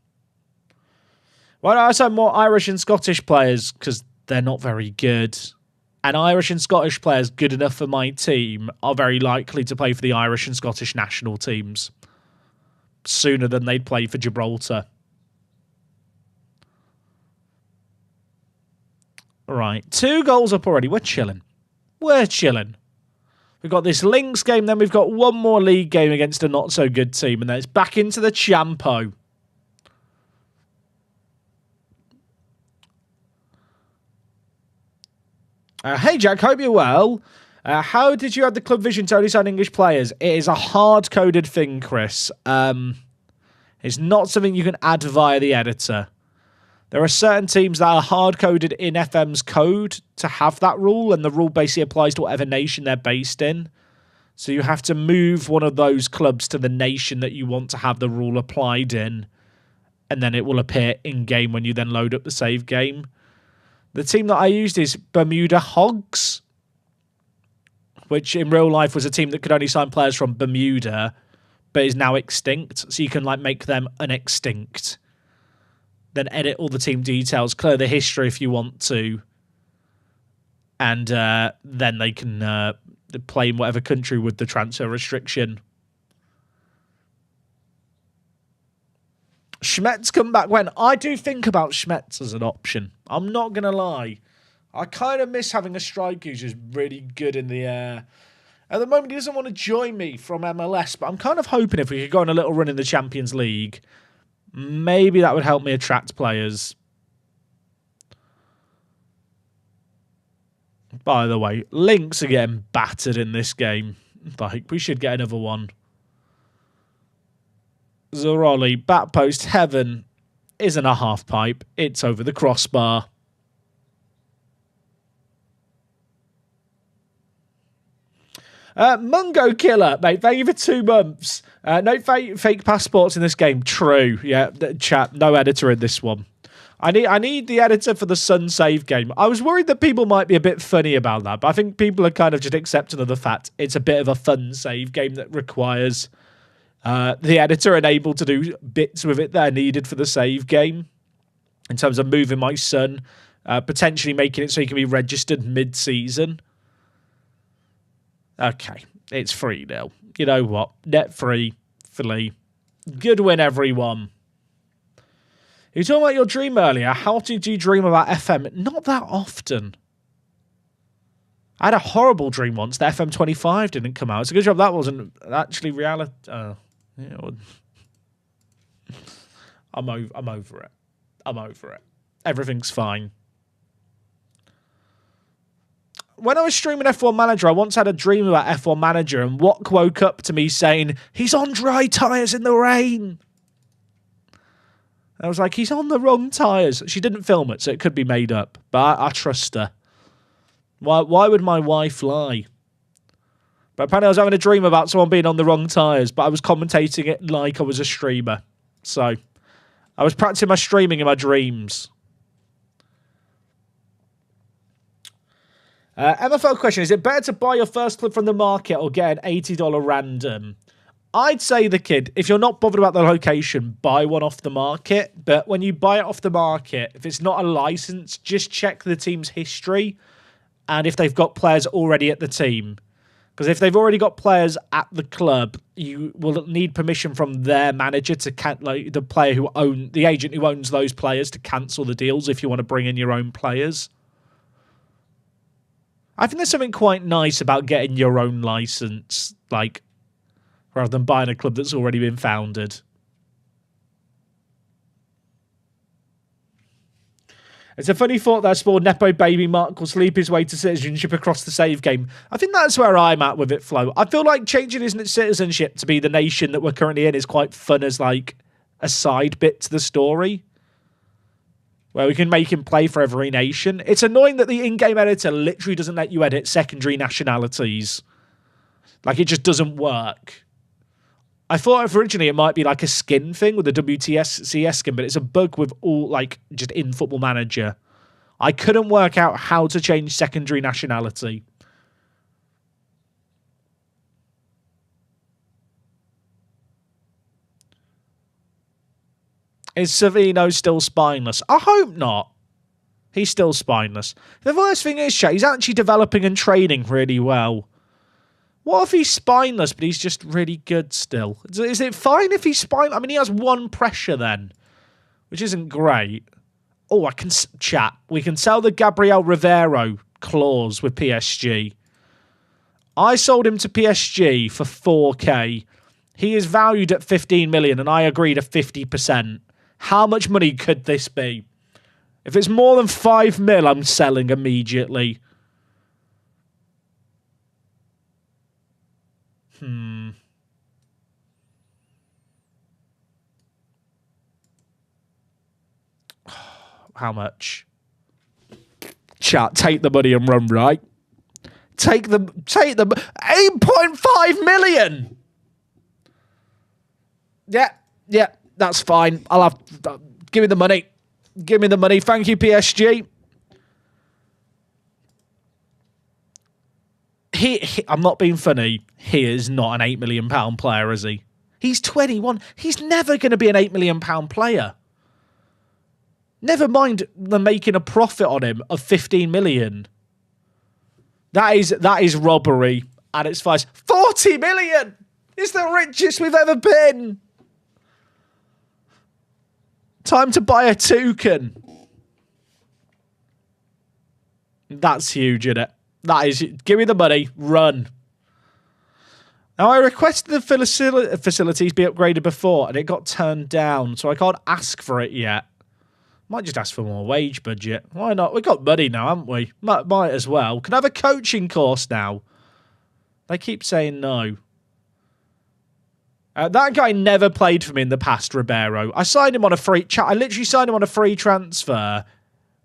Well, I said more Irish and Scottish players because they're not very good. And Irish and Scottish players good enough for my team are very likely to play for the Irish and Scottish national teams sooner than they'd play for Gibraltar. Right, 2 goals up already. We're chilling. We're chilling. We've got this Lynx game, then we've got one more league game against a not-so-good team, and then it's back into the Champo. Hey, Jack, hope you're well. How did you have the club vision to only sign English players? It is a hard-coded thing, Chris. It's not something you can add via the editor. There are certain teams that are hard-coded in FM's code to have that rule, and the rule basically applies to whatever nation they're based in. So you have to move one of those clubs to the nation that you want to have the rule applied in, and then it will appear in-game when you then load up the save game. The team that I used is Bermuda Hogs, which in real life was a team that could only sign players from Bermuda, but is now extinct. So you can make them unextinct. Then edit all the team details, clear the history if you want to, and then they can play in whatever country with the transfer restriction. Schmetz come back when? I do think about Schmetz as an option. I'm not going to lie. I kind of miss having a striker who's just really good in the air. At the moment, he doesn't want to join me from MLS, but I'm kind of hoping if we could go on a little run in the Champions League, maybe that would help me attract players. By the way, Lynx are getting battered in this game. We should get another one. Zoroli, back post, heaven, isn't a half pipe. It's over the crossbar. Mungo Killer, mate, thank you for 2 months. No fake passports in this game. True. Yeah, chat, no editor in this one. I need the editor for the Sun save game. I was worried that people might be a bit funny about that, but I think people are kind of just accepting of the fact it's a bit of a fun save game that requires the editor and able to do bits with it that are needed for the save game in terms of moving my son, potentially making it so he can be registered mid-season. Okay, it's 3-0. You know what? Net free, Philly. Good win, everyone. You were talking about your dream earlier. How did you dream about FM? Not that often. I had a horrible dream once. The FM25 didn't come out. It's a good job that wasn't actually reality. Yeah, I'm over it. I'm over it. Everything's fine. When I was streaming F1 Manager, I once had a dream about F1 Manager, and Wok woke up to me saying, he's on dry tyres in the rain. I was like, he's on the wrong tyres. She didn't film it, so it could be made up. But I trust her. Why would my wife lie? But apparently I was having a dream about someone being on the wrong tyres, but I was commentating it like I was a streamer. So I was practicing my streaming in my dreams. MFL question, is it better to buy your first club from the market or get an $80 random? I'd say the kid, if you're not bothered about the location, buy one off the market. But when you buy it off the market, if it's not a license, just check the team's history and if they've got players already at the team. Because if they've already got players at the club, you will need permission from their manager to the agent who owns those players to cancel the deals if you want to bring in your own players. I think there's something quite nice about getting your own license, rather than buying a club that's already been founded. It's a funny thought that small Nepo baby Mark will sleep his way to citizenship across the save game. I think that's where I'm at with it, Flo. I feel like changing his citizenship to be the nation that we're currently in is quite fun as a side bit to the story, where we can make him play for every nation. It's annoying that the in-game editor literally doesn't let you edit secondary nationalities. It just doesn't work. I thought originally it might be a skin thing with the WTS skin, but it's a bug with all, just in Football Manager. I couldn't work out how to change secondary nationality. Is Savino still spineless? I hope not. He's still spineless. The worst thing is, chat, he's actually developing and training really well. What if he's spineless, but he's just really good still? Is it fine if he's spineless? I mean, he has one pressure then, which isn't great. Oh, I can... Chat, we can sell the Gabriel Rivero clause with PSG. I sold him to PSG for 4k. He is valued at 15 million, and I agreed at 50%. How much money could this be? If it's more than 5 mil, I'm selling immediately. How much? Chat, take the money and run, right? Take them. 8.5 million. Yeah, that's fine. Give me the money. Give me the money. Thank you, PSG. I'm not being funny. He is not an £8 million player, is he? He's 21. He's never going to be an £8 million player. Never mind them making a profit on him of 15 million. That is robbery at its finest. 40 million! It's the richest we've ever been. Time to buy a toucan. That's huge, isn't it? That is... Give me the money. Run. Now, I requested the facilities be upgraded before, and it got turned down, so I can't ask for it yet. Might just ask for more wage budget. Why not? We've got money now, haven't we? Might as well. Can I have a coaching course now? They keep saying no. That guy never played for me in the past, Ribeiro. I signed him on a free... I literally signed him on a free transfer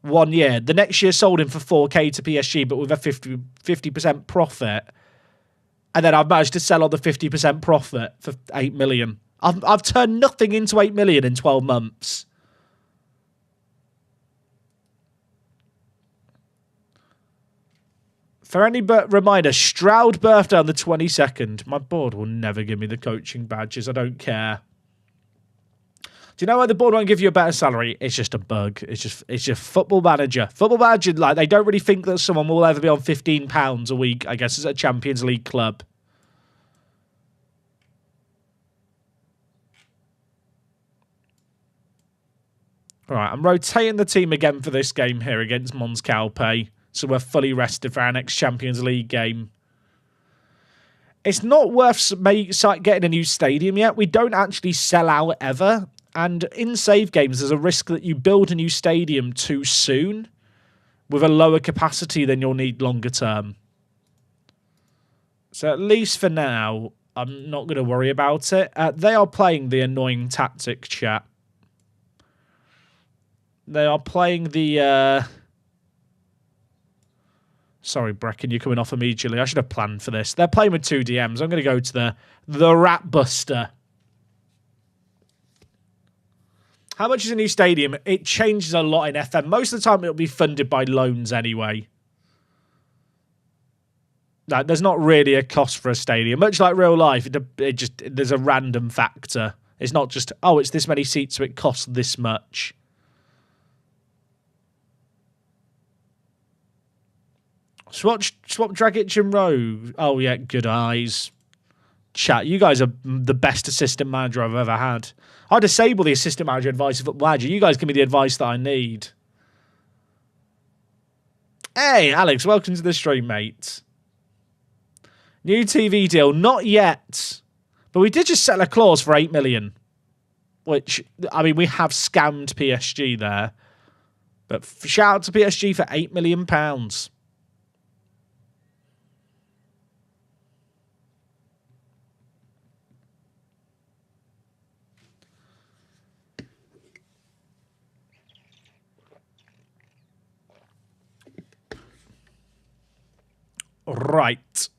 1 year. The next year sold him for 4k to PSG, but with a 50% profit. And then I've managed to sell on the 50% profit for 8 million. I've turned nothing into 8 million in 12 months. For any reminder, Stroud birthday on the 22nd. My board will never give me the coaching badges. I don't care. Do you know why the board won't give you a better salary? It's just a bug. It's just Football Manager. Football Manager, like, they don't really think that someone will ever be on £15 a week, I guess, as a Champions League club. All right, I'm rotating the team again for this game here against Mons Calpe. So we're fully rested for our next Champions League game. It's not worth getting a new stadium yet. We don't actually sell out ever. And in save games, there's a risk that you build a new stadium too soon with a lower capacity than you'll need longer term. So at least for now, I'm not going to worry about it. They are playing the annoying tactic, chat. They are playing the... Sorry, Brecken, you're coming off immediately. I should have planned for this. They're playing with 2 DMs. I'm going to go to the Rat Buster. How much is a new stadium? It changes a lot in FM. Most of the time, it'll be funded by loans anyway. Like, there's not really a cost for a stadium. Much like real life, there's a random factor. It's not just, oh, it's this many seats, so it costs this much. Swap Dragic and Rogue. Oh, yeah, good eyes. Chat, you guys are the best assistant manager I've ever had. I disable the assistant manager advice of Football Manager. You guys give me the advice that I need. Hey, Alex, welcome to the stream, mate. New TV deal, not yet. But we did just settle a clause for 8 million. Which, I mean, we have scammed PSG there. But shout out to PSG for £8 million. Right.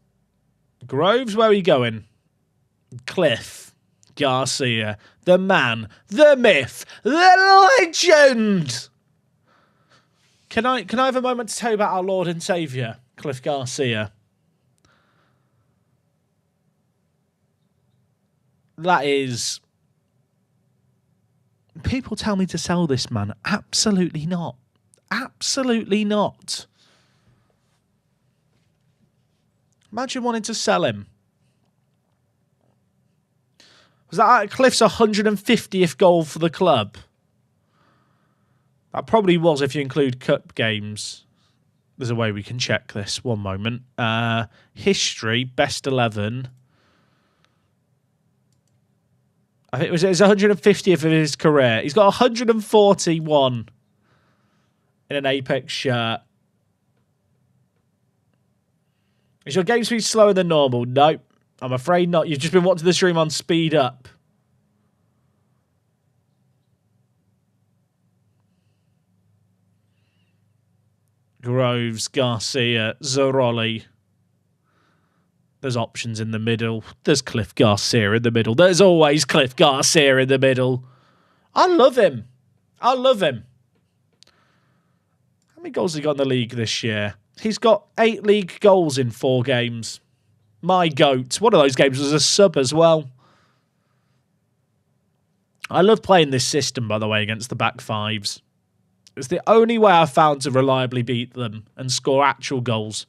Groves, where are we going? Cliff. Garcia. The man. The myth. The legend. Can I have a moment to tell you about our Lord and Saviour, Cliff Garcia? That is People tell me to sell this man. Absolutely not. Absolutely not. Imagine wanting to sell him. Was that Cliff's 150th goal for the club? That probably was if you include cup games. There's a way we can check this. One moment. History, best 11. I think it was his 150th of his career. He's got 141 in an Apex shirt. Is your game speed slower than normal? Nope. I'm afraid not. You've just been watching the stream on speed up. Groves, Garcia, Zaroli. There's options in the middle. There's Cliff Garcia in the middle. There's always Cliff Garcia in the middle. I love him. I love him. How many goals has he got in the league this year? He's got 8 league goals in 4 games. My goat. One of those games was a sub as well. I love playing this system, by the way, against the back fives. It's the only way I've found to reliably beat them and score actual goals.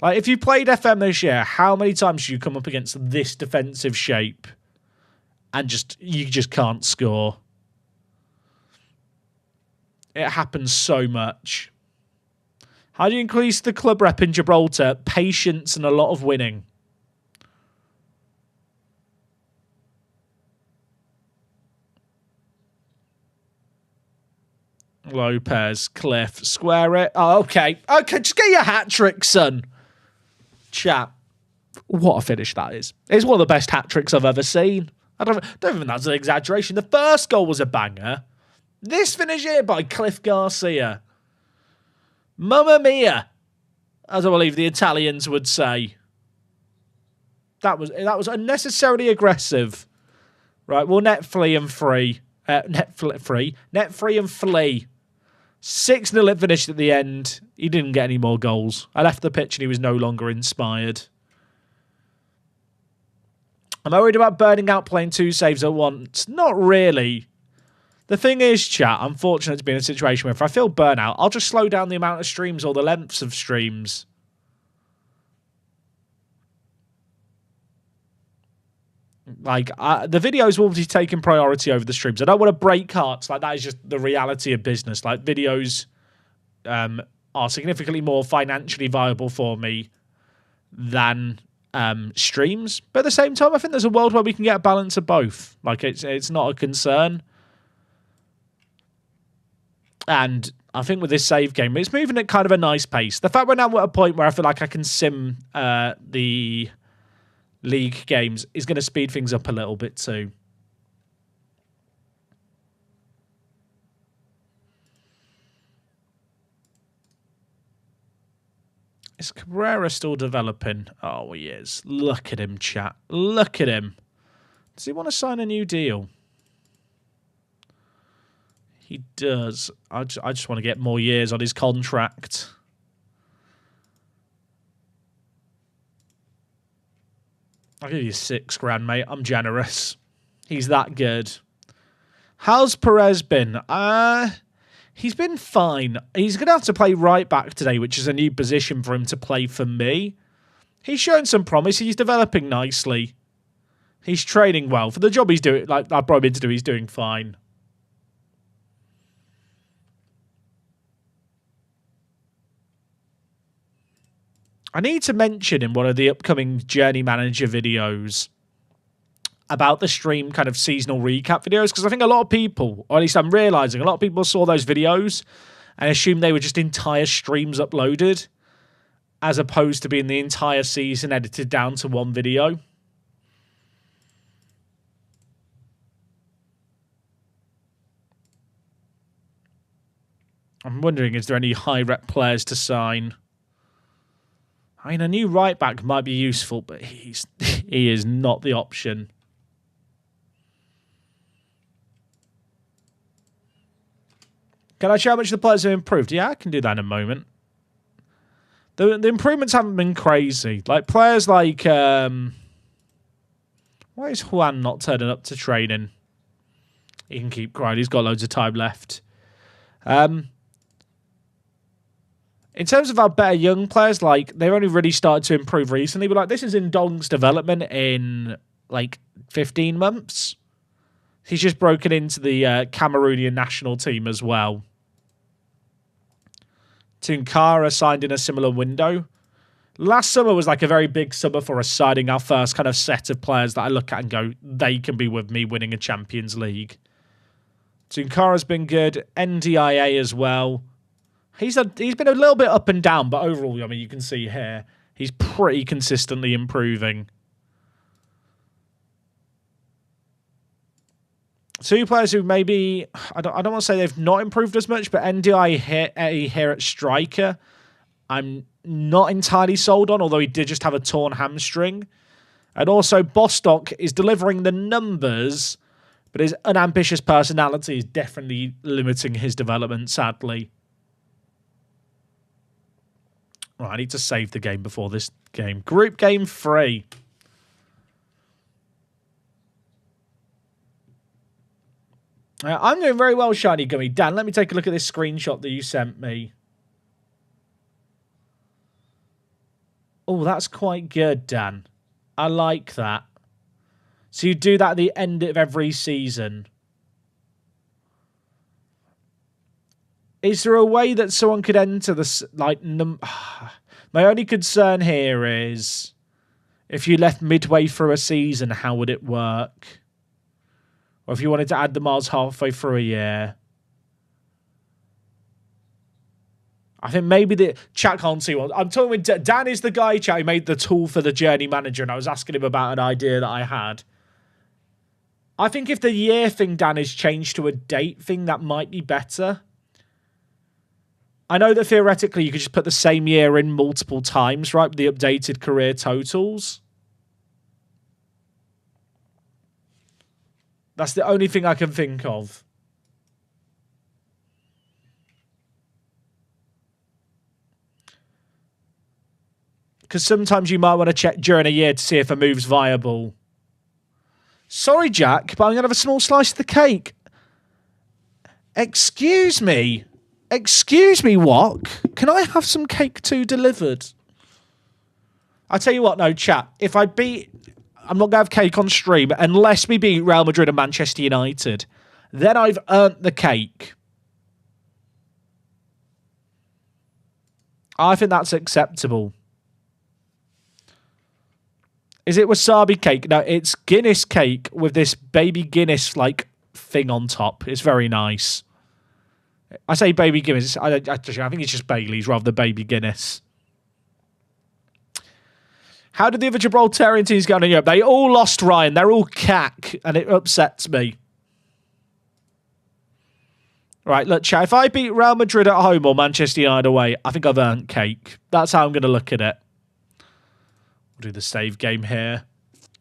Like, if you played FM this year, how many times do you come up against this defensive shape and you just can't score? It happens so much. How do you increase the club rep in Gibraltar? Patience and a lot of winning. Lopez, Cliff, square it. Oh, okay. Okay, just get your hat trick, son. Chat. What a finish that is. It's one of the best hat tricks I've ever seen. I don't think that's an exaggeration. The first goal was a banger. This finish here by Cliff Garcia. Mamma mia, as I believe the Italians would say. That was unnecessarily aggressive. Right, we'll net free and flee. 6-0 it finished at the end. He didn't get any more goals. I left the pitch and he was no longer inspired. Am I worried about burning out playing 2 saves at once? Not really. The thing is, chat, I'm fortunate to be in a situation where if I feel burnout, I'll just slow down the amount of streams or the lengths of streams. Like, the videos will be taking priority over the streams. I don't want to break hearts. Like, that is just the reality of business. Like, videos are significantly more financially viable for me than streams. But at the same time, I think there's a world where we can get a balance of both. Like, it's not a concern. And I think with this save game, it's moving at kind of a nice pace. The fact we're now at a point where I feel like I can sim the league games is going to speed things up a little bit too. Is Cabrera still developing? Oh, he is. Look at him, chat. Look at him. Does he want to sign a new deal? He does. I just want to get more years on his contract. I'll give you $6,000, mate. I'm generous. He's that good. How's Perez been? He's been fine. He's going to have to play right back today, which is a new position for him to play for me. He's shown some promise. He's developing nicely. He's training well. For the job he's doing, like I brought him in to do, he's doing fine. I need to mention in one of the upcoming Journey Manager videos about the stream kind of seasonal recap videos, because I think a lot of people, or at least I'm realizing, a lot of people saw those videos and assumed they were just entire streams uploaded, as opposed to being the entire season edited down to one video. I'm wondering, is there any high rep players to sign? I mean, a new right back might be useful, but he is not the option. Can I show how much the players have improved? Yeah, I can do that in a moment. The improvements haven't been crazy. Like, players like... why is Juan not turning up to training? He can keep crying. He's got loads of time left. In terms of our better young players, like, they've only really started to improve recently, but like this is in Dong's development in like 15 months. He's just broken into the Cameroonian national team as well. Tunkara signed in a similar window. Last summer was like a very big summer for us, signing our first kind of set of players that I look at and go, they can be with me winning a Champions League. Tunkara's been good. NDIA as well. He's been a little bit up and down, but overall, I mean, you can see here, he's pretty consistently improving. Two players who maybe, I don't want to say they've not improved as much, but NDIA here at striker, I'm not entirely sold on, although he did just have a torn hamstring. And also, Bostock is delivering the numbers, but his unambitious personality is definitely limiting his development, sadly. Right, I need to save the game before this game. Group game 3. I'm doing very well, Shiny Gummy. Dan, let me take a look at this screenshot that you sent me. Oh, that's quite good, Dan. I like that. So you do that at the end of every season. Is there a way that someone could enter this? Like, my only concern here is if you left midway through a season, how would it work? Or if you wanted to add the miles halfway through a year. I think maybe the chat can't see one. I'm talking with Dan is the guy, chat, who made the tool for the Journey Manager, and I was asking him about an idea that I had. I think if the year thing, Dan, is changed to a date thing, that might be better. I know that theoretically you could just put the same year in multiple times, right, with the updated career totals. That's the only thing I can think of. Because sometimes you might want to check during a year to see if a move's viable. Sorry, Jack, but I'm going to have a small slice of the cake. Excuse me. Excuse me, what? Can I have some cake too delivered? I tell you what, no, chat. If I beat... I'm not going to have cake on stream unless we beat Real Madrid and Manchester United. Then I've earned the cake. I think that's acceptable. Is it wasabi cake? No, it's Guinness cake with this baby Guinness like thing on top. It's very nice. I say baby Guinness. I think it's just Bailey's rather than baby Guinness. How did the other Gibraltarian teams go in Europe? They all lost, Ryan. They're all cack, and it upsets me. Right, look, chat, if I beat Real Madrid at home or Manchester United away, I think I've earned cake. That's how I'm going to look at it. We'll do the save game here,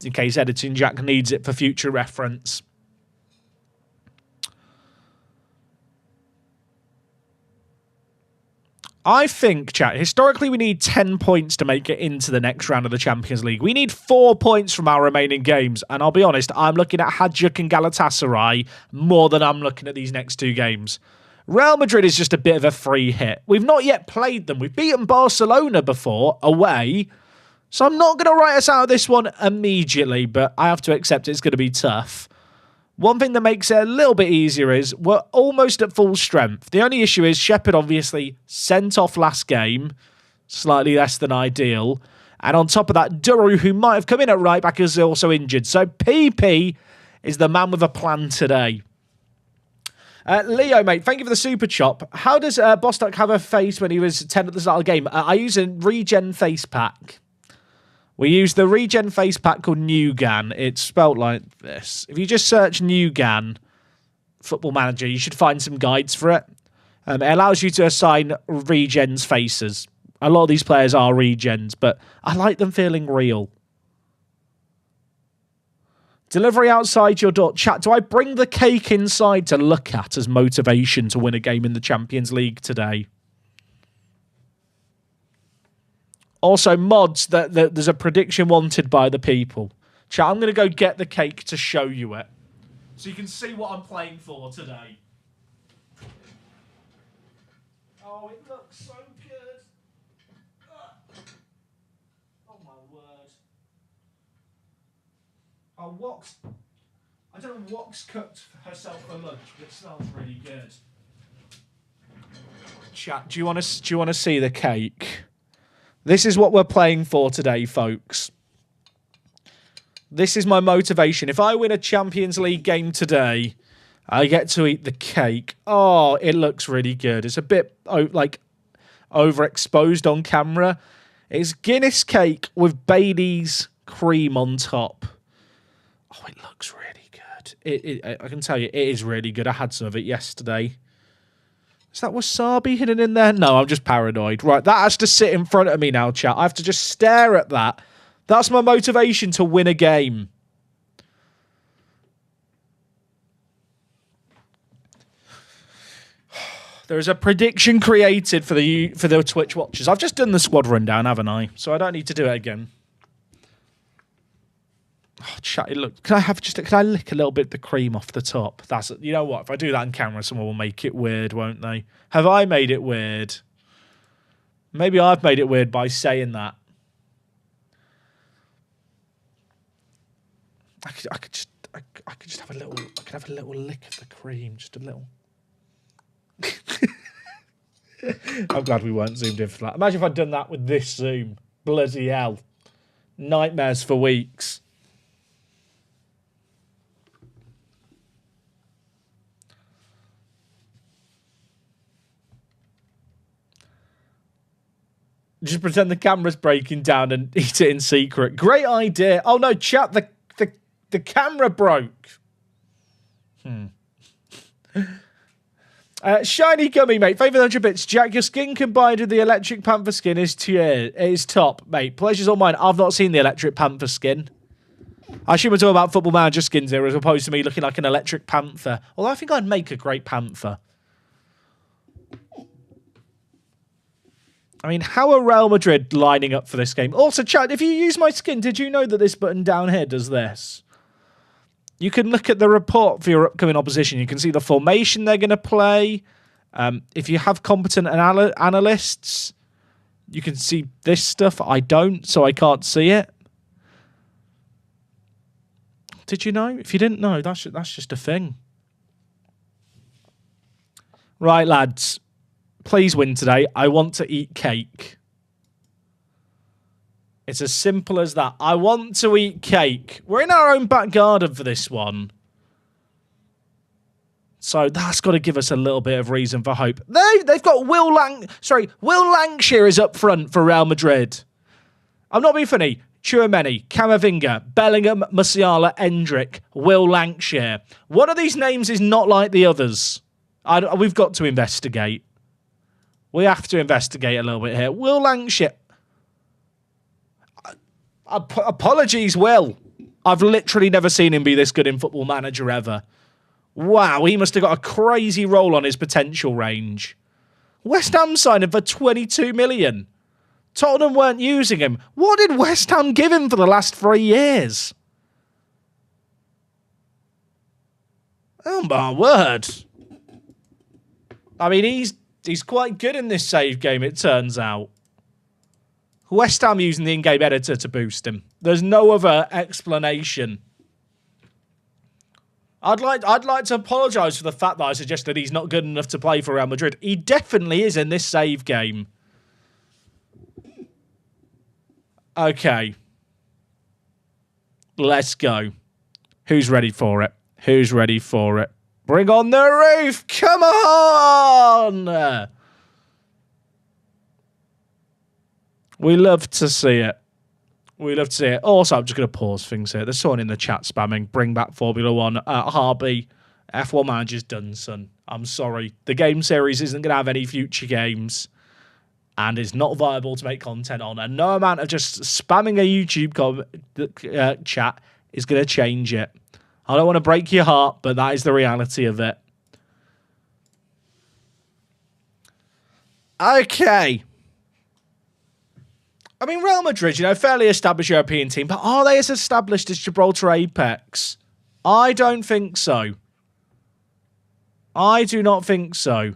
in case Editing Jack needs it for future reference. I think, chat, historically we need 10 points to make it into the next round of the Champions League. We need 4 points from our remaining games. And I'll be honest, I'm looking at Hajduk and Galatasaray more than I'm looking at these next 2 games. Real Madrid is just a bit of a free hit. We've not yet played them. We've beaten Barcelona before, away. So I'm not going to write us out of this one immediately, but I have to accept it's going to be tough. One thing that makes it a little bit easier is we're almost at full strength. The only issue is Shepherd obviously sent off last game, slightly less than ideal. And on top of that, Duru, who might have come in at right back, is also injured. So PP is the man with a plan today. Leo, mate, thank you for the super chop. How does Bostock have a face when he was 10 at the start of the game? I use a regen face pack. We use the regen face pack called Nugan. It's spelt like this. If you just search Nugan Football Manager, you should find some guides for it. It allows you to assign regens faces. A lot of these players are regens, but I like them feeling real. Delivery outside your door. Chat, do I bring the cake inside to look at as motivation to win a game in the Champions League today? Also, mods, there's a prediction wanted by the people. Chat, I'm going to go get the cake to show you it. so you can see what I'm playing for today. Oh, it looks so good. Oh my word. Oh, I don't know what's cooked herself for lunch, but it smells really good. Chat, do you want to see the cake? This is what we're playing for today, folks. This is my motivation. If I win a Champions League game today, I get to eat the cake. Oh, it looks really good. It's a bit like overexposed on camera. It's Guinness cake with Bailey's cream on top. Oh, it looks really good. I can tell you, it is really good. I had some of it yesterday. Is that wasabi hidden in there? No, I'm just paranoid. Right, that has to sit in front of me now, chat. I have to just stare at that. That's my motivation to win a game. There is a prediction created for the Twitch watchers. I've just done the squad rundown, haven't I? So I don't need to do it again. Oh, chat, look. Can I lick a little bit of the cream off the top? You know what? If I do that on camera, someone will make it weird, won't they? Have I made it weird? Maybe I've made it weird by saying that. I could just have a little. I could have a little lick of the cream, just a little. I'm glad we weren't zoomed in for that. Imagine if I'd done that with this zoom. Bloody hell. Nightmares for weeks. Just pretend the camera's breaking down and eat it in secret. Great idea. Oh no, chat, the camera broke. Shiny gummy, mate. Favourite 100 bits. Jack, your skin combined with the Electric Panther skin is top, mate. Pleasure's all mine. I've not seen the Electric Panther skin. I assume we're talking about Football Manager skins here as opposed to me looking like an Electric Panther. Although I think I'd make a great Panther. I mean, how are Real Madrid lining up for this game? Also, chat, if you use my skin, did you know that this button down here does this? You can look at the report for your upcoming opposition. You can see the formation they're going to play. If you have competent analysts, you can see this stuff. I don't, so I can't see it. Did you know? If you didn't know, that's just a thing. Right, lads. Please win today. I want to eat cake. It's as simple as that. I want to eat cake. We're in our own back garden for this one. So that's got to give us a little bit of reason for hope. They've got Will Lancashire is up front for Real Madrid. I'm not being funny. Chouameni, Camavinga, Bellingham, Musiala, Endrick, Will Lancashire. One of these names is not like the others. We've got to investigate. We have to investigate a little bit here. Will Lancashire. Apologies, Will. I've literally never seen him be this good in Football Manager ever. Wow, he must have got a crazy roll on his potential range. West Ham signed him for 22 million. Tottenham weren't using him. What did West Ham give him for the last 3 years? Oh my word. I mean, he's quite good in this save game, it turns out. West Ham using the in-game editor to boost him. There's no other explanation. I'd like to apologise for the fact that I suggested he's not good enough to play for Real Madrid. He definitely is in this save game. Okay. Let's go. Who's ready for it? Who's ready for it? Bring on the roof! Come on! We love to see it. We love to see it. Also, I'm just going to pause things here. There's someone in the chat spamming. Bring back Formula 1. Harby, F1 Manager's done, son. I'm sorry. The game series isn't going to have any future games. And it's not viable to make content on. And no amount of just spamming a YouTube chat is going to change it. I don't want to break your heart, but that is the reality of it. Okay. I mean, Real Madrid, fairly established European team, but are they as established as Gibraltar Apex? I don't think so. I do not think so.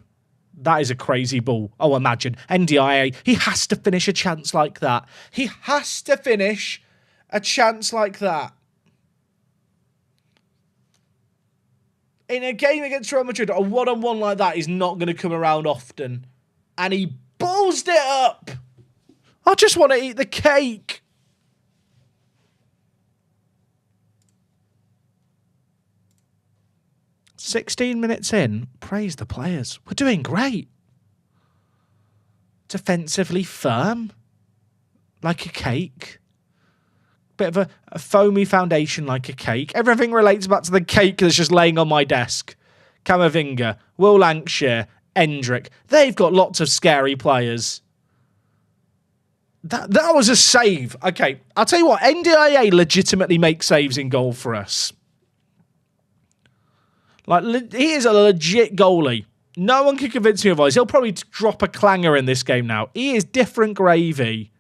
That is a crazy ball. Oh, imagine. NDIA. He has to finish a chance like that. He has to finish a chance like that. In a game against Real Madrid, a one-on-one like that is not going to come around often. And he ballsed it up. I just want to eat the cake. "16 minutes in, praise the players. We're doing great. Defensively firm, like a cake. Bit of a foamy foundation like a cake. Everything relates back to the cake that's just laying on my desk. Camavinga, Will Lancashire, Endrick. They've got lots of scary players. That was a save. Okay, I'll tell you what, NDIA legitimately makes saves in goal for us. Like, he is a legit goalie. No one can convince me otherwise. He'll probably drop a clanger in this game now. He is different gravy.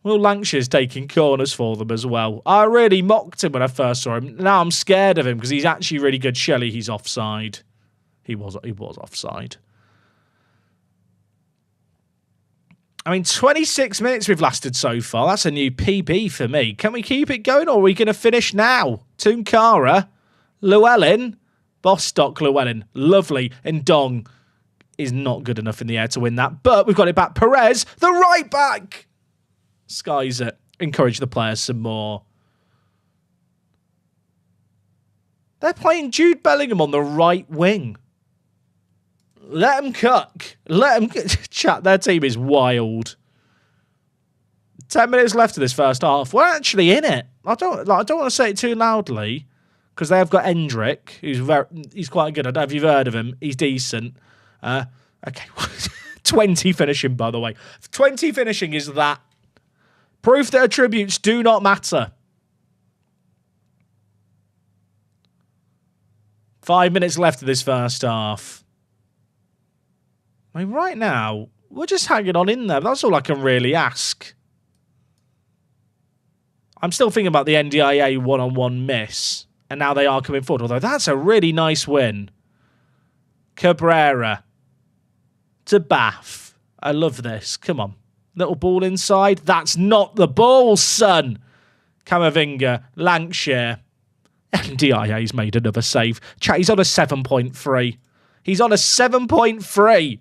Will Lancashire's taking corners for them as well. I really mocked him when I first saw him. Now I'm scared of him because he's actually really good. Shelley, he's offside. He was offside. I mean, 26 minutes we've lasted so far. That's a new PB for me. Can we keep it going or are we going to finish now? Tunkara, Llewellyn, Bostock Llewellyn. Lovely. And Dong is not good enough in the air to win that. But we've got it back. Perez, the right back. Skies it. Encourage the players some more. They're playing Jude Bellingham on the right wing. Let them cook. Let them chat. Their team is wild. 10 minutes left of this first half. We're actually in it. I don't want to say it too loudly because they have got Endrick, he's quite good. I don't know if you've heard of him. He's decent. Okay, 20 finishing, by the way. 20 finishing is that. Proof that attributes do not matter. 5 minutes left of this first half. I mean, right now, we're just hanging on in there. That's all I can really ask. I'm still thinking about the NDIA one-on-one miss. And now they are coming forward. Although that's a really nice win. Cabrera. To Bath. I love this. Come on. Little ball inside. That's not the ball, son. Camavinga. Lancashire. NDIA's made another save. Chat, he's on a 7.3. He's on a 7.3.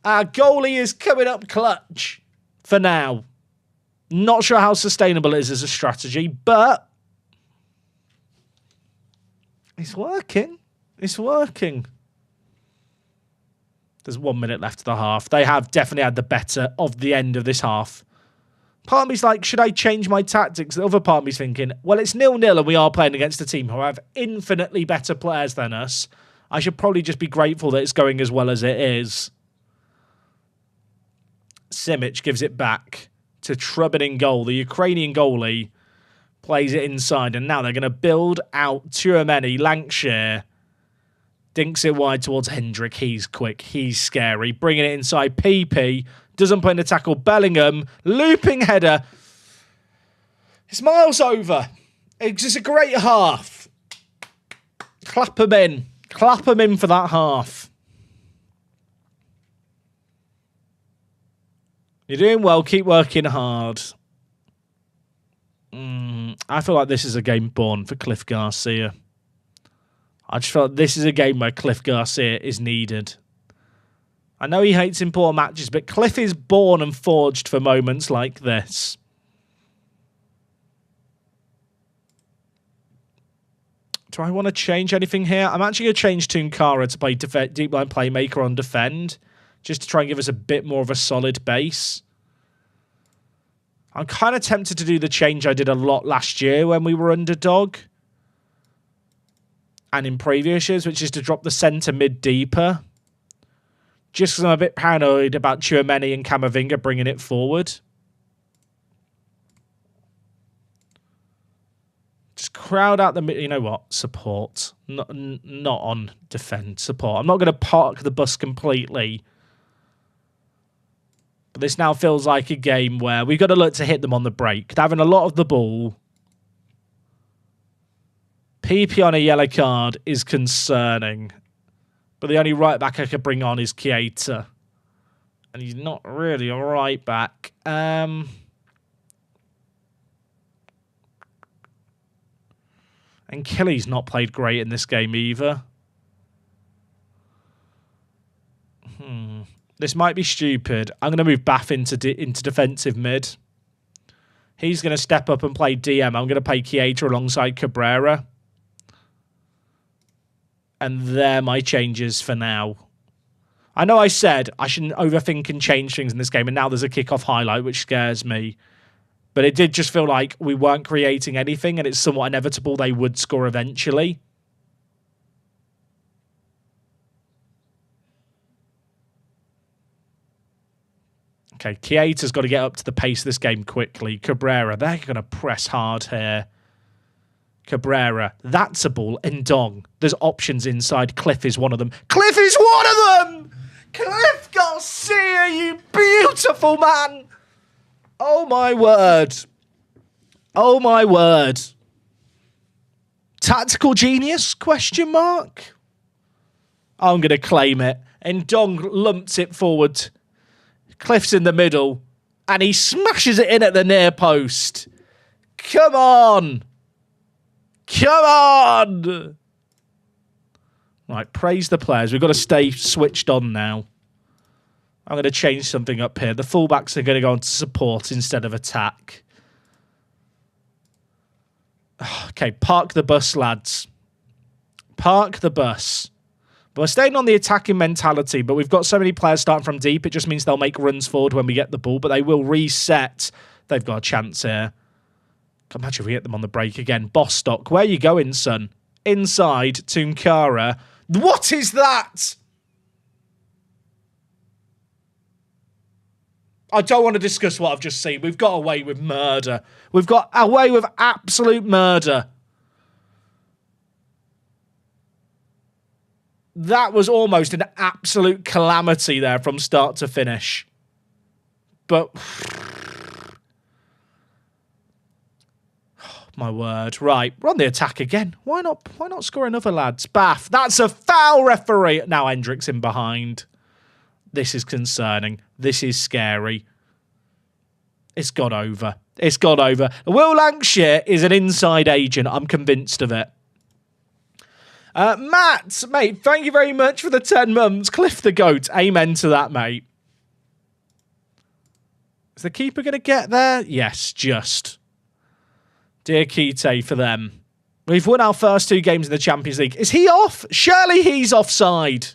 Our goalie is coming up clutch for now. Not sure how sustainable it is as a strategy, but it's working. It's working. There's 1 minute left of the half. They have definitely had the better of the end of this half. Part of me's like, should I change my tactics? The other part of me's thinking, well, it's 0-0 and we are playing against a team who have infinitely better players than us. I should probably just be grateful that it's going as well as it is. Simic gives it back to Trubin in goal. The Ukrainian goalie plays it inside, and now they're going to build out Tchouaméni. Lancashire dinks it wide towards Hendrick. He's quick. He's scary. Bringing it inside. PP doesn't put in the tackle. Bellingham, looping header. It's miles over. It's just a great half. Clap him in. Clap him in for that half. You're doing well. Keep working hard. I feel like this is a game born for Cliff Garcia. I just feel like this is a game where Cliff Garcia is needed. I know he hates important matches, but Cliff is born and forged for moments like this. Do I want to change anything here? I'm actually going to change Tunkara to play deep line playmaker on defend, just to try and give us a bit more of a solid base. I'm kind of tempted to do the change I did a lot last year when we were underdog. And in previous years, which is to drop the centre mid deeper. Just because I'm a bit paranoid about Tchouaméni and Camavinga bringing it forward. Just crowd out the... You know what? Support. Not on defend. Support. I'm not going to park the bus completely. But this now feels like a game where we've got to look to hit them on the break. They're having a lot of the ball. PP on a yellow card is concerning. But the only right back I could bring on is Keita. And he's not really a right back. And Kelly's not played great in this game either. This might be stupid. I'm going to move Bath into defensive mid. He's going to step up and play DM. I'm going to play Keita alongside Cabrera. And they're my changes for now. I know I said I shouldn't overthink and change things in this game, and now there's a kickoff highlight, which scares me. But it did just feel like we weren't creating anything, and it's somewhat inevitable they would score eventually. Okay, Keita's got to get up to the pace of this game quickly. Cabrera, they're going to press hard here. Cabrera, that's a ball. Ndong, there's options inside. Cliff is one of them. Cliff is one of them! Cliff Garcia, you beautiful man! Oh my word. Oh my word. Tactical genius? Question mark? I'm going to claim it. Ndong lumps it forward. Cliff's in the middle. And he smashes it in at the near post. Come on. Come on. Right, praise the players. We've got to stay switched on now. I'm going to change something up here. The fullbacks are going to go on to support instead of attack. Okay, park the bus, lads. Park the bus. But we're staying on the attacking mentality, but we've got so many players starting from deep, it just means they'll make runs forward when we get the ball, but they will reset. They've got a chance here. Imagine if we hit them on the break again. Bostock, where are you going, son? Inside, Tunkara. What is that? I don't want to discuss what I've just seen. We've got away with murder. We've got away with absolute murder. That was almost an absolute calamity there from start to finish. But... oh, my word. Right, we're on the attack again. Why not score another, lads? Bath. That's a foul, referee. Now Hendrick's in behind. This is concerning. This is scary. It's got over. It's got over. Will Lancashire is an inside agent. I'm convinced of it. Matt, mate, thank you very much for the 10 months. Cliff the GOAT. Amen to that, mate. Is the keeper going to get there? Yes, just. Dear Kite for them. We've won our first 2 games in the Champions League. Is he off? Surely he's offside.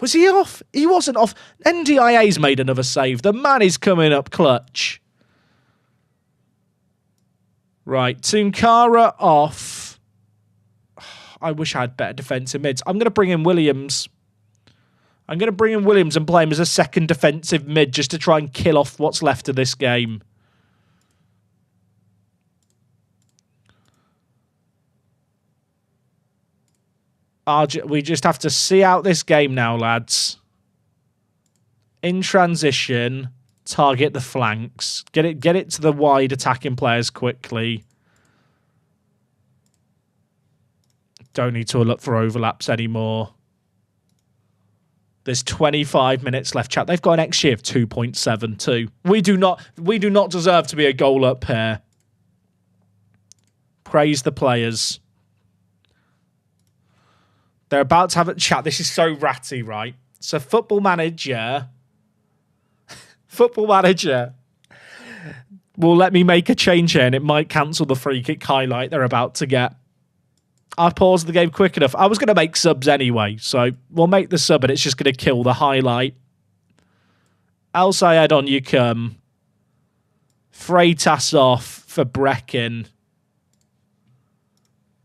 Was he off? He wasn't off. NDIA's made another save. The man is coming up clutch. Right, Tunkara off. I wish I had better defensive mids. I'm going to bring in Williams. I'm going to bring in Williams and play him as a second defensive mid just to try and kill off what's left of this game. We just have to see out this game now, lads. In transition, target the flanks. Get it to the wide attacking players quickly. Don't need to look for overlaps anymore. There's 25 minutes left, chat. They've got an XG of 2.72. We do not deserve to be a goal up here. Praise the players. They're about to have a chat. This is so ratty, right? So Football Manager will let me make a change here and it might cancel the free kick highlight they're about to get. I paused the game quick enough. I was going to make subs anyway, so we'll make the sub and it's just going to kill the highlight. El Sayed on you come. Freitas off for Brecken.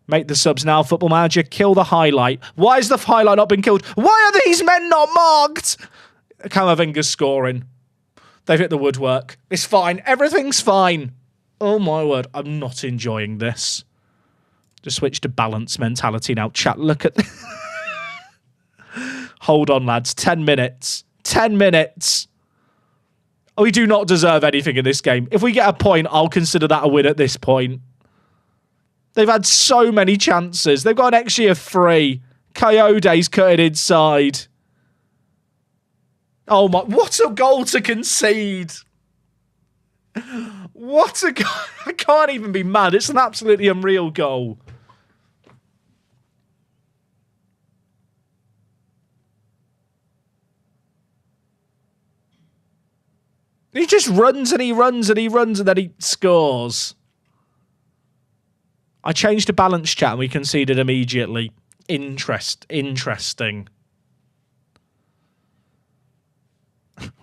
Make the subs now, Football Manager. Kill the highlight. Why has the highlight not been killed? Why are these men not marked? Camavinga's scoring. They've hit the woodwork. It's fine. Everything's fine. Oh my word. I'm not enjoying this. Just switch to balance mentality now. Chat, look at... Hold on, lads. 10 minutes. 10 minutes. We do not deserve anything in this game. If we get a point, I'll consider that a win at this point. They've had so many chances. They've got an XG of 3. Coyote's cutting inside. Oh my, what a goal to concede. What a goal. I can't even be mad. It's an absolutely unreal goal. He just runs and he runs and he runs and then he scores. I changed to balance chat and we conceded immediately. Interesting.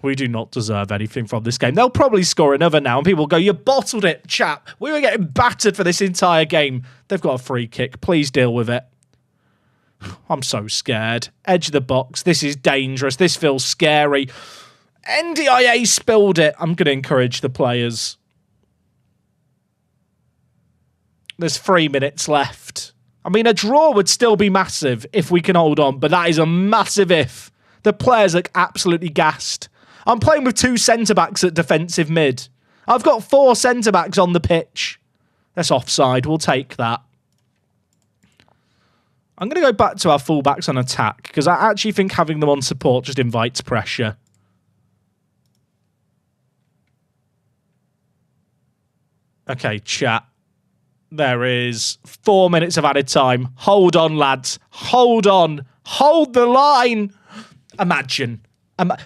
We do not deserve anything from this game. They'll probably score another now and people go, you bottled it, chap. We were getting battered for this entire game. They've got a free kick. Please deal with it. I'm so scared. Edge of the box. This is dangerous. This feels scary. NDIA spilled it. I'm going to encourage the players. There's 3 minutes left. I mean, a draw would still be massive if we can hold on, but that is a massive if. The players look absolutely gassed. I'm playing with 2 centre-backs at defensive mid. I've got 4 centre-backs on the pitch. That's offside. We'll take that. I'm going to go back to our full-backs on attack because I actually think having them on support just invites pressure. Okay, chat. There is 4 minutes of added time. Hold on, lads. Hold on. Hold the line. Imagine.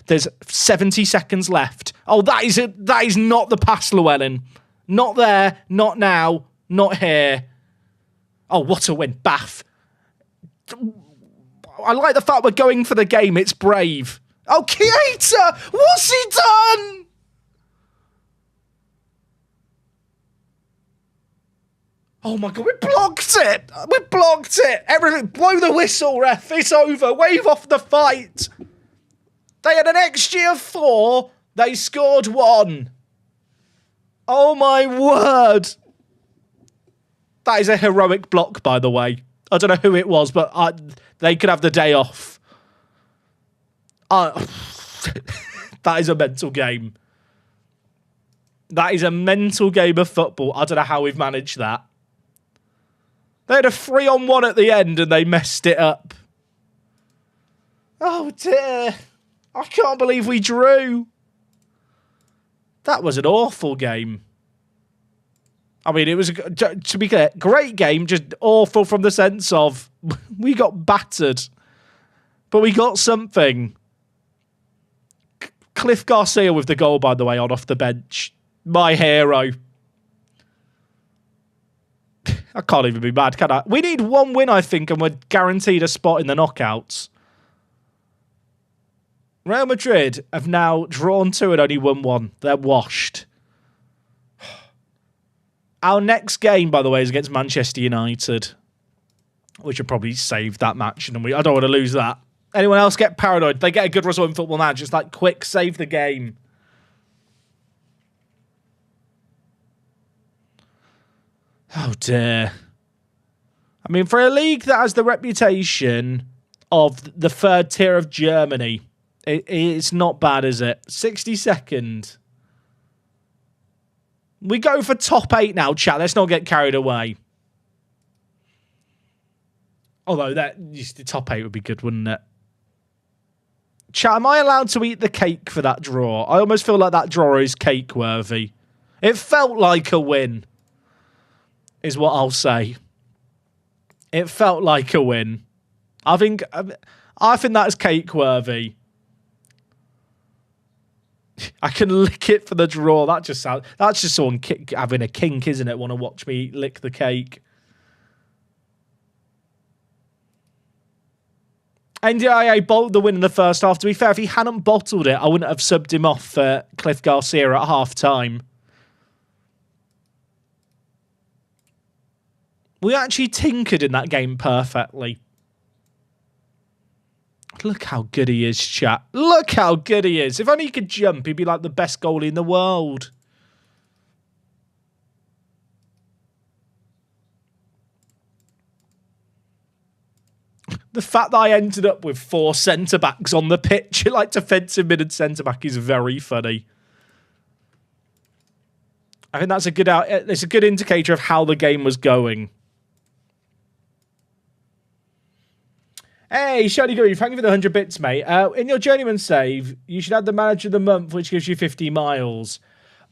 There's 70 seconds left. Oh, that is not the pass, Llewellyn. Not there. Not now. Not here. Oh, what a win. Bath. I like the fact we're going for the game. It's brave. Oh, Keita! What's he done? Oh my God, we blocked it! We blocked it! Everything, blow the whistle, ref. It's over. Wave off the fight. They had an XG of 4. They scored 1. Oh my word. That is a heroic block, by the way. I don't know who it was, but they could have the day off. That is a mental game. That is a mental game of football. I don't know how we've managed that. They had a 3-on-1 at the end and they messed it up. Oh dear. I can't believe we drew. That was an awful game. I mean, it was, to be clear, great game, just awful from the sense of we got battered. But we got something. Cliff Garcia with the goal, by the way, on off the bench. My hero. I can't even be mad, can I? We need 1 win, I think, and we're guaranteed a spot in the knockouts. Real Madrid have now drawn 2 and only won 1. They're washed. Our next game, by the way, is against Manchester United. We should probably save that match. And I don't want to lose that. Anyone else get paranoid? They get a good result in Football Manager. Just like, quick, save the game. Oh, dear. I mean, for a league that has the reputation of the 3rd tier of Germany, it's not bad, is it? 62nd. We go for top 8 now, chat. Let's not get carried away. Although, the top 8 would be good, wouldn't it? Chat, am I allowed to eat the cake for that draw? I almost feel like that draw is cake-worthy. It felt like a win. Is what I'll say. It felt like a win. I think that's cake-worthy. I can lick it for the draw. That's just someone having a kink, isn't it? Want to watch me lick the cake. NDIA bottled the win in the first half. To be fair, if he hadn't bottled it, I wouldn't have subbed him off for Cliff Garcia at half-time. We actually tinkered in that game perfectly. Look how good he is, chat. Look how good he is. If only he could jump, he'd be like the best goalie in the world. The fact that I ended up with 4 centre-backs on the pitch, like defensive mid and centre-back, is very funny. I think that's it's a good indicator of how the game was going. Hey, Shady Guru, thank you for the 100 bits, mate. In your Journeyman save, you should add the Manager of the Month, which gives you 50 miles.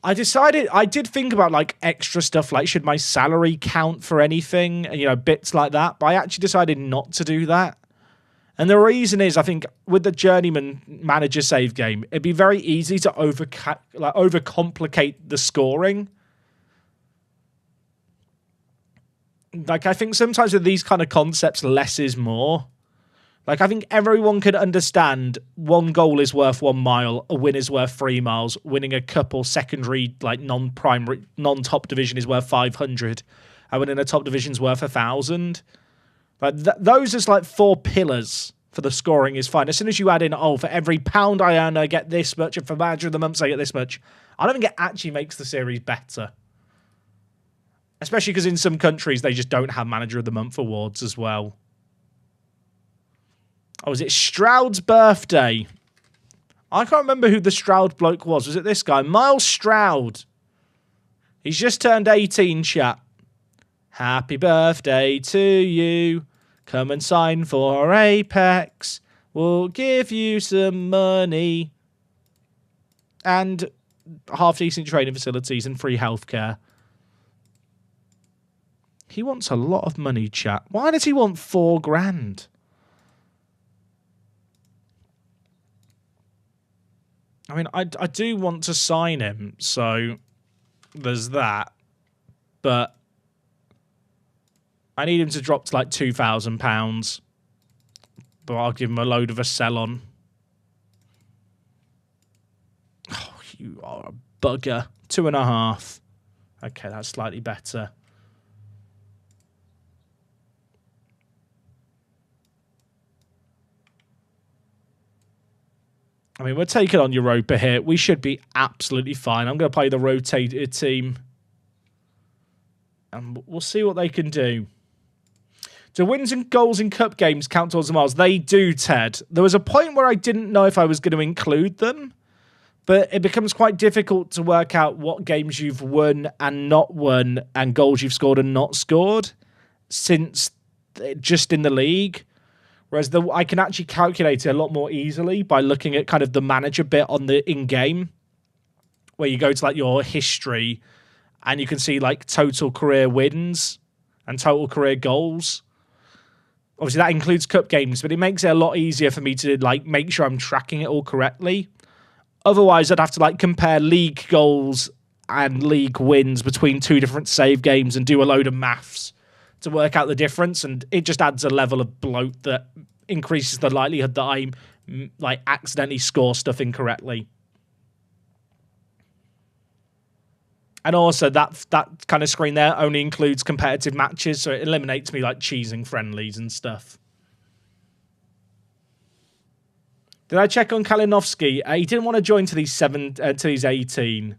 I did think about, like, extra stuff, like, should my salary count for anything? And, you know, bits like that. But I actually decided not to do that. And the reason is, I think, with the Journeyman Manager save game, it'd be very easy to overcomplicate the scoring. Like, I think sometimes with these kind of concepts, less is more. Like, I think everyone could understand 1 goal is worth 1 mile, a win is worth 3 miles, winning a cup or secondary, like, non-primary, non-top division is worth 500, and winning a top division is worth 1,000. Like, those are, like, 4 pillars for the scoring is fine. As soon as you add in, oh, for every pound I earn, I get this much, and for Manager of the Month, I get this much, I don't think it actually makes the series better. Especially because in some countries, they just don't have Manager of the Month awards as well. Oh, was it Stroud's birthday? I can't remember who the Stroud bloke was. Was it this guy? Miles Stroud. He's just turned 18, chat. Happy birthday to you. Come and sign for Apex. We'll give you some money. And half-decent training facilities and free healthcare. He wants a lot of money, chat. Why does he want 4 grand? I mean, I do want to sign him, so there's that. But I need him to drop to like £2,000. But I'll give him a load of a sell on. Oh, you are a bugger. 2.5. Okay, that's slightly better. I mean, we're taking on Europa here. We should be absolutely fine. I'm going to play the rotated team. And we'll see what they can do. Do wins and goals in cup games count towards the miles? They do, Ted. There was a point where I didn't know if I was going to include them. But it becomes quite difficult to work out what games you've won and not won and goals you've scored and not scored since just in the league. Whereas I can actually calculate it a lot more easily by looking at kind of the manager bit on the in-game, where you go to like your history and you can see like total career wins and total career goals. Obviously that includes cup games, but it makes it a lot easier for me to like make sure I'm tracking it all correctly. Otherwise, I'd have to like compare league goals and league wins between 2 different save games and do a load of maths to work out the difference, and it just adds a level of bloat that increases the likelihood that I like accidentally score stuff incorrectly. And also that kind of screen there only includes competitive matches, so it eliminates me like cheesing friendlies and stuff. Did I check on Kalinowski? He didn't want to join till he's 18.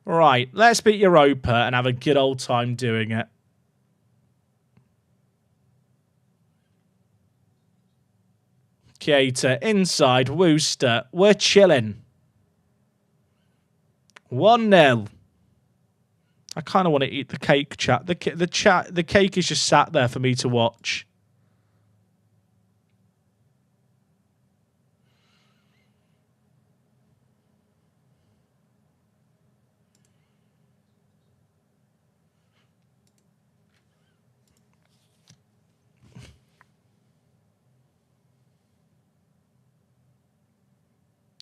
Right, let's beat Europa and have a good old time doing it. Keita, inside, Wooster. We're chilling. 1-0. I kind of want to eat the cake, chat. The cake is just sat there for me to watch.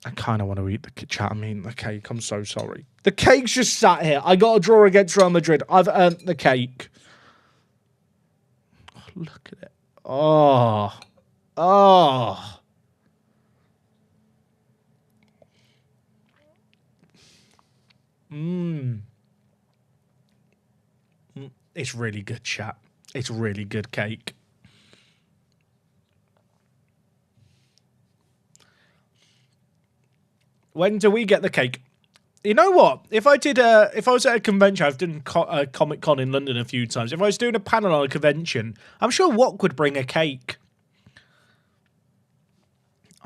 I kind of want to eat the chat. I mean, the cake. I'm so sorry. The cake's just sat here. I got a draw against Real Madrid. I've earned the cake. Oh, look at it. Oh. Oh. It's really good, chat. It's really good cake. When do we get the cake? You know what? If I was at a convention, I've done a Comic Con in London a few times. If I was doing a panel on a convention, I'm sure Wok would bring a cake.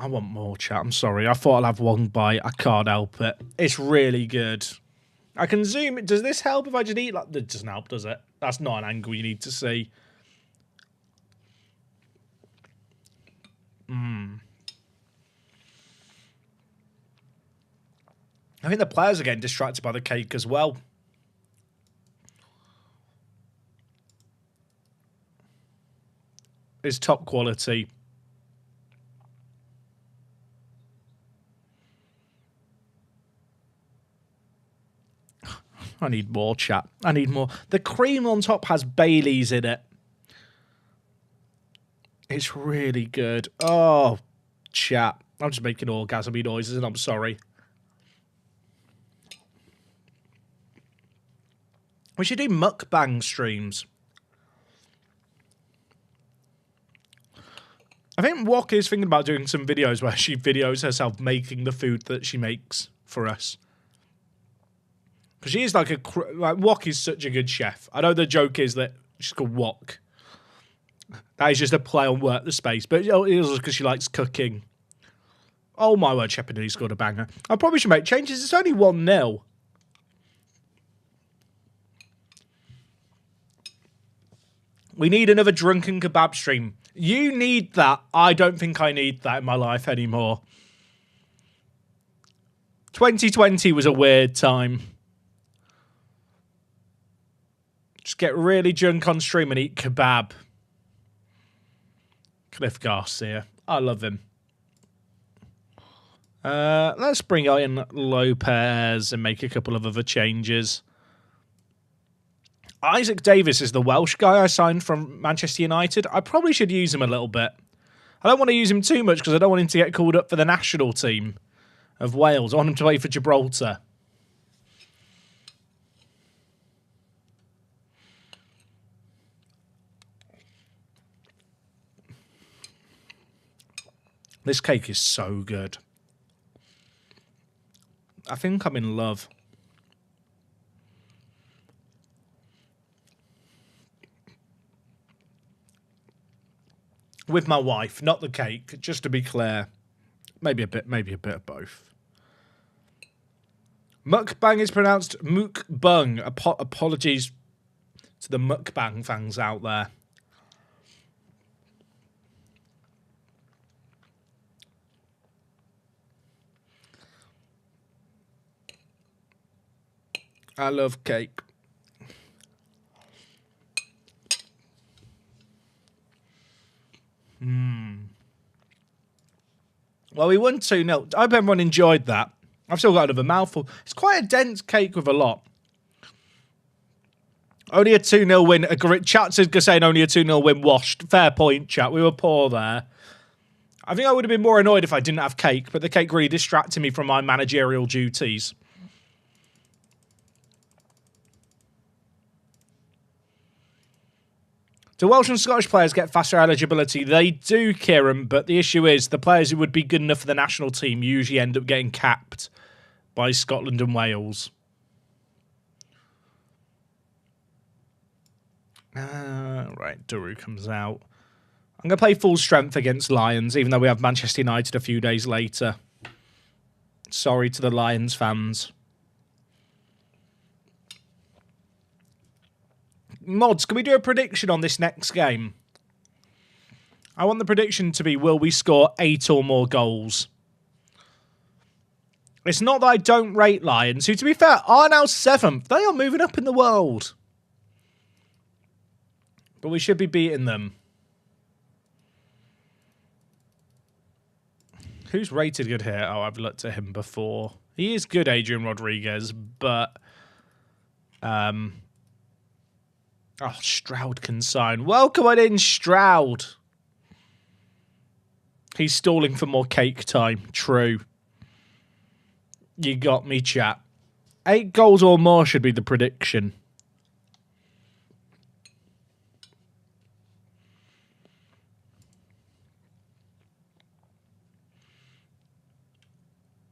I want more, chat. I'm sorry. I thought I'd have one bite. I can't help it. It's really good. I can zoom it. Does this help if I just eat? It doesn't help, does it? That's not an angle you need to see. I think the players are getting distracted by the cake as well. It's top quality. I need more, chat. I need more. The cream on top has Baileys in it. It's really good. Oh, chat. I'm just making orgasmy noises and I'm sorry. We should do mukbang streams. I think Wok is thinking about doing some videos where she videos herself making the food that she makes for us. Because she is like Wok is such a good chef. I know the joke is that she's called Wok. That is just a play on work the space. But it is because she likes cooking. Oh my word, Shepherd scored a banger. I probably should make changes. It's only 1-0. We need another drunken kebab stream. You need that. I don't think I need that in my life anymore. 2020 was a weird time. Just get really drunk on stream and eat kebab. Cliff Garcia. I love him. Let's bring in Lopez and make a couple of other changes. Isaac Davis is the Welsh guy I signed from Manchester United. I probably should use him a little bit. I don't want to use him too much because I don't want him to get called up for the national team of Wales. I want him to play for Gibraltar. This cake is so good. I think I'm in love. With my wife, not the cake, just to be clear. Maybe a bit of both. Mukbang is pronounced mukbang. Apologies to the mukbang fans out there. I love cake. Well, we won 2-0. I hope everyone enjoyed that. I've still got another mouthful. It's quite a dense cake with a lot. Only a 2-0 win. Chat says saying only a 2-0 win washed. Fair point, chat. We were poor there. I think I would have been more annoyed if I didn't have cake, but the cake really distracted me from my managerial duties. Do Welsh and Scottish players get faster eligibility? They do, Kieran, but the issue is the players who would be good enough for the national team usually end up getting capped by Scotland and Wales. Right, Duru comes out. I'm going to play full strength against Lions, even though we have Manchester United a few days later. Sorry to the Lions fans. Mods, can we do a prediction on this next game? I want the prediction to be, will we score 8 or more goals? It's not that I don't rate Lions, who, to be fair, are now 7th. They are moving up in the world. But we should be beating them. Who's rated good here? Oh, I've looked at him before. He is good, Adrian Rodriguez, but... Oh, Stroud can sign. Welcome on in, Stroud. He's stalling for more cake time. True. You got me, chat. 8 goals or more should be the prediction.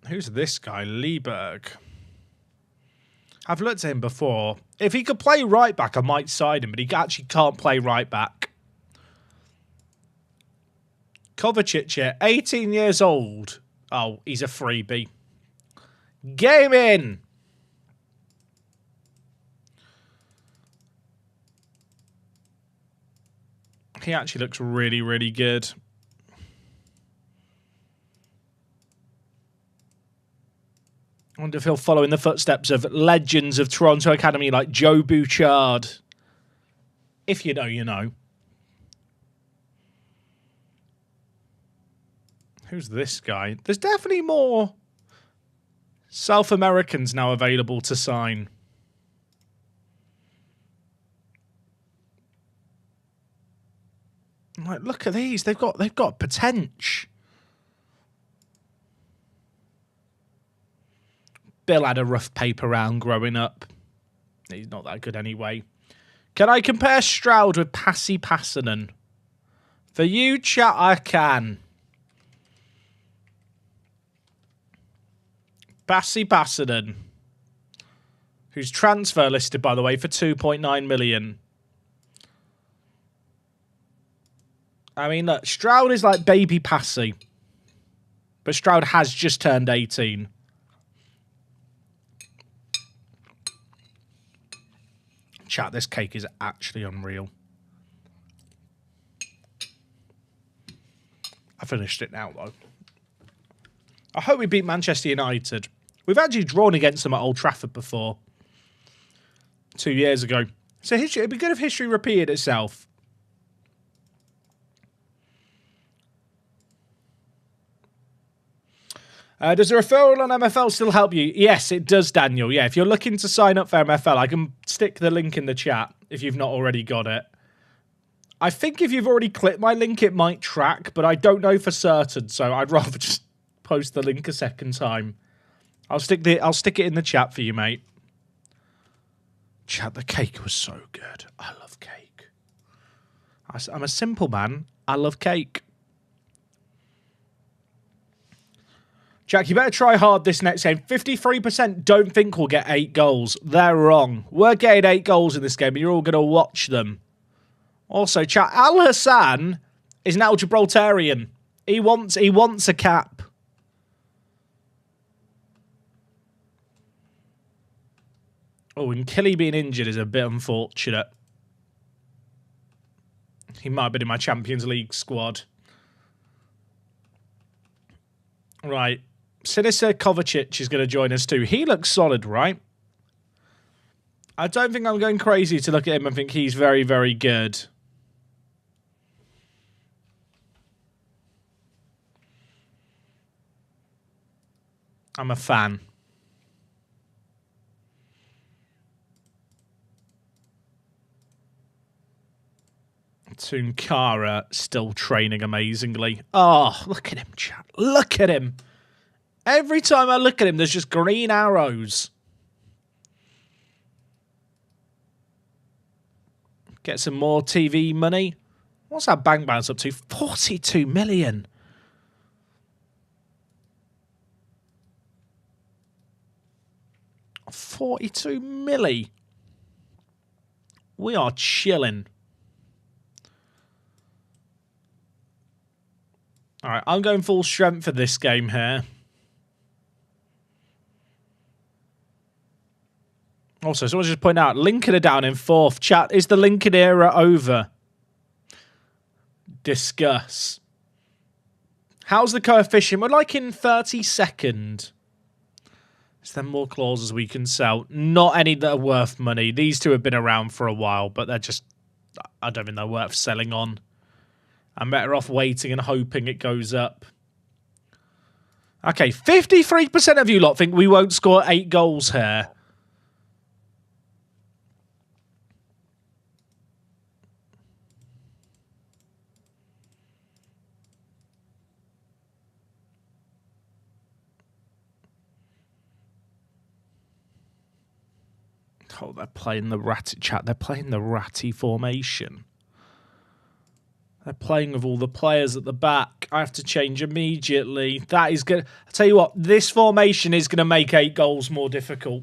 Who's this guy? Lieberg. I've looked at him before. If he could play right back, I might side him, but he actually can't play right back. Kovacic here, 18 years old. Oh, he's a freebie. Game in. He actually looks really, really good. I wonder if he'll follow in the footsteps of legends of Toronto Academy like Joe Bouchard. If you know, you know. Who's this guy? There's definitely more South Americans now available to sign. Like, look at these. They've got potential. Bill had a rough paper round growing up. He's not that good anyway. Can I compare Stroud with Passy Passanen? For you, chat, I can. Passy Passanen, who's transfer listed, by the way, for 2.9 million. I mean, look, Stroud is like baby Passy. But Stroud has just turned 18. Chat, this cake is actually unreal. I finished it now, though. I hope we beat Manchester United. We've actually drawn against them at Old Trafford before. 2 years ago. So it'd be good if history repeated itself. Does a referral on MFL still help you? Yes, it does, Daniel. Yeah, if you're looking to sign up for MFL, I can stick the link in the chat if you've not already got it. I think if you've already clicked my link, it might track, but I don't know for certain, so I'd rather just post the link a second time. I'll stick it in the chat for you, mate. Chat, the cake was so good. I love cake. I'm a simple man. I love cake. Jack, you better try hard this next game. 53% don't think we'll get 8 goals. They're wrong. We're getting 8 goals in this game, and you're all going to watch them. Also, chat, Al Hassan is now Gibraltarian. He wants a cap. Oh, and Killy being injured is a bit unfortunate. He might have been in my Champions League squad. Right. Sinister Kovacic is going to join us too. He looks solid, right? I don't think I'm going crazy to look at him and think he's very, very good. I'm a fan. Tunkara still training amazingly. Oh, look at him, chat. Look at him. Every time I look at him, there's just green arrows. Get some more TV money. What's that bank balance up to? 42 million. $42 million. We are chilling. All right, I'm going full strength for this game here. Also, someone just point out, Lincoln are down in 4th. Chat, is the Lincoln era over? Discuss. How's the coefficient? We're like in 32nd. Is there more clauses we can sell? Not any that are worth money. These two have been around for a while, but they're just... I don't think they're worth selling on. I'm better off waiting and hoping it goes up. Okay, 53% of you lot think we won't score 8 goals here. Oh, they're playing the ratty chat. They're playing the ratty formation. They're playing with all the players at the back. I have to change immediately. That is good. I'll tell you what, this formation is going to make 8 goals more difficult.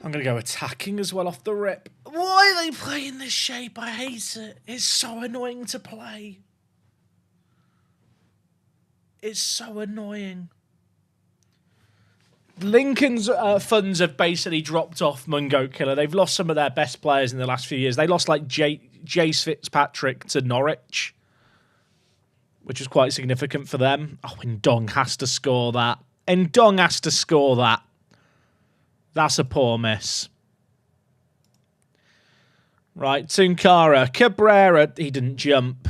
I'm going to go attacking as well off the rip. Why are they playing this shape? I hate it. It's so annoying to play. It's so annoying. Lincoln's funds have basically dropped off Mungo Killer. They've lost some of their best players in the last few years. They lost like Jace Fitzpatrick to Norwich, which was quite significant for them. Oh, Ndong has to score that. Ndong has to score that. That's a poor miss. Right, Tunkara. Cabrera, he didn't jump.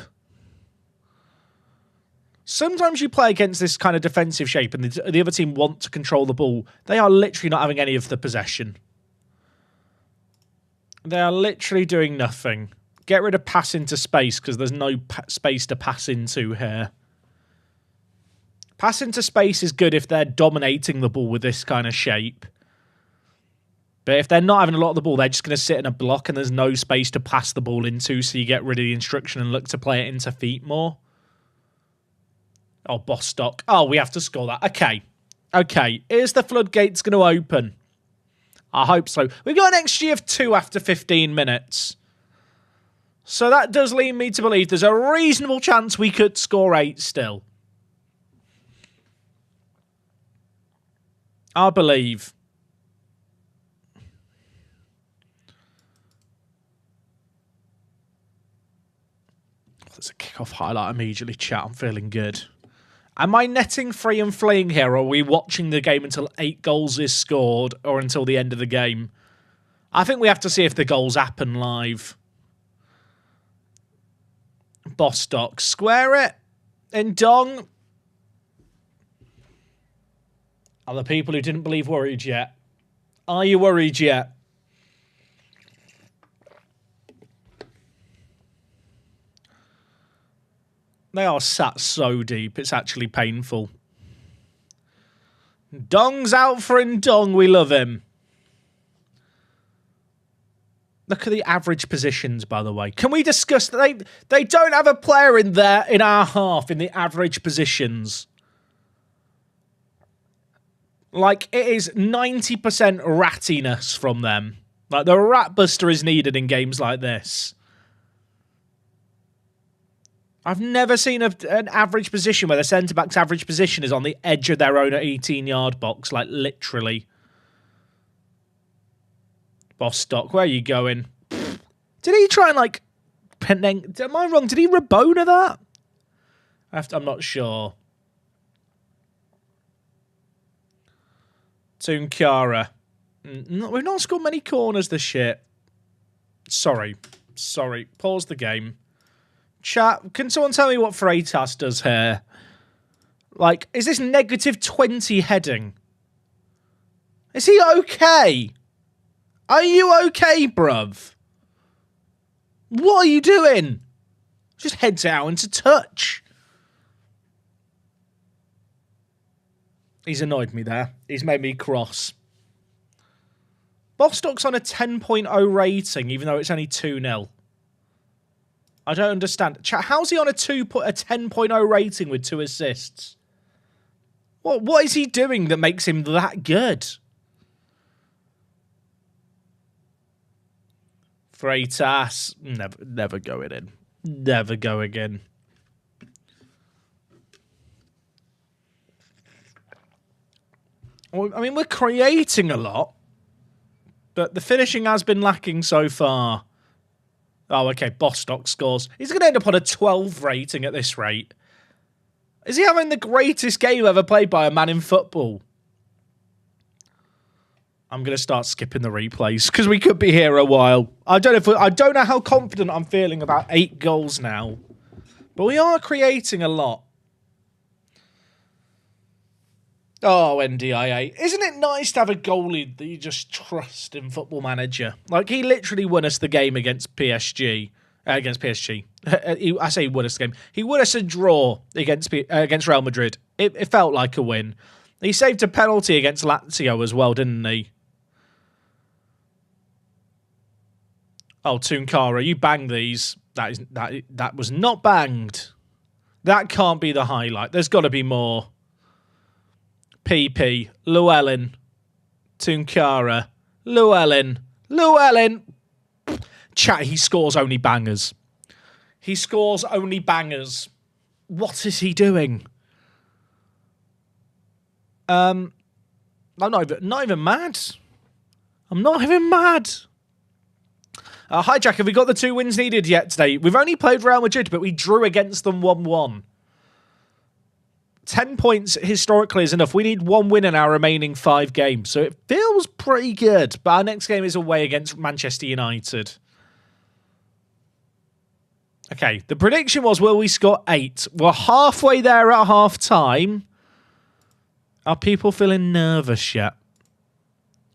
Sometimes you play against this kind of defensive shape and the other team want to control the ball. They are literally not having any of the possession. They are literally doing nothing. Get rid of pass into space because there's no space to pass into here. Pass into space is good if they're dominating the ball with this kind of shape. But if they're not having a lot of the ball, they're just going to sit in a block and there's no space to pass the ball into, so you get rid of the instruction and look to play it into feet more. Oh, Bostock. Oh, we have to score that. Okay. Okay. Is the floodgates going to open? I hope so. We've got an XG of 2 after 15 minutes. So that does lead me to believe there's a reasonable chance we could score 8 still. I believe. There's a kickoff highlight immediately, chat. I'm feeling good. Am I netting free and fleeing here, or are we watching the game until 8 goals is scored, or until the end of the game? I think we have to see if the goals happen live. Bostock. Square it. Ndong. Are the people who didn't believe worried yet? Are you worried yet? They are sat so deep, it's actually painful. Dong's out for Ndong, we love him. Look at the average positions, by the way. Can we discuss that they don't have a player in there in our half in the average positions? Like, it is 90% rattiness from them. Like, the rat buster is needed in games like this. I've never seen an average position where the centre-back's average position is on the edge of their own 18-yard box, like literally. Bostock, where are you going? Did he try and, like... Am I wrong? Did he Rabona that? I'm not sure. Tunkara. We've not scored many corners this year. Sorry. Pause the game. Chat, can someone tell me what Freitas does here? Like, is this -20 heading? Is he okay? Are you okay, bruv? What are you doing? Just heads out into touch. He's annoyed me there. He's made me cross. Bostock's on a 10.0 rating, even though it's only 2-0. I don't understand. Chat, how's he on a 10.0 rating with 2 assists? What is he doing that makes him that good? Freitas, never going in. Never go again. I mean, we're creating a lot, but the finishing has been lacking so far. Oh, okay, Bostock scores. He's going to end up on a 12 rating at this rate. Is he having the greatest game ever played by a man in football? I'm going to start skipping the replays because we could be here a while. I don't know how confident I'm feeling about 8 goals now, but we are creating a lot. Oh, NDIA. Isn't it nice to have a goalie that you just trust in Football Manager? Like, he literally won us the game against PSG. Against PSG. I say he won us the game. He won us a draw against Real Madrid. It felt like a win. He saved a penalty against Lazio as well, didn't he? Oh, Tunkara, you banged these. That was not banged. That can't be the highlight. There's got to be more. PP, Llewellyn, Tunkara, Llewellyn. Llewellyn. Chat, he scores only bangers. He scores only bangers. What is he doing? I'm not even mad. I'm not even mad. Hi, Jack. Have we got the 2 wins needed yet today? We've only played Real Madrid, but we drew against them 1-1. 10 points historically is enough. We need 1 win in our remaining 5 games, so it feels pretty good. But our next game is away against Manchester United. Okay, the prediction was, will we score 8? We're halfway there at half time. Are people feeling nervous yet?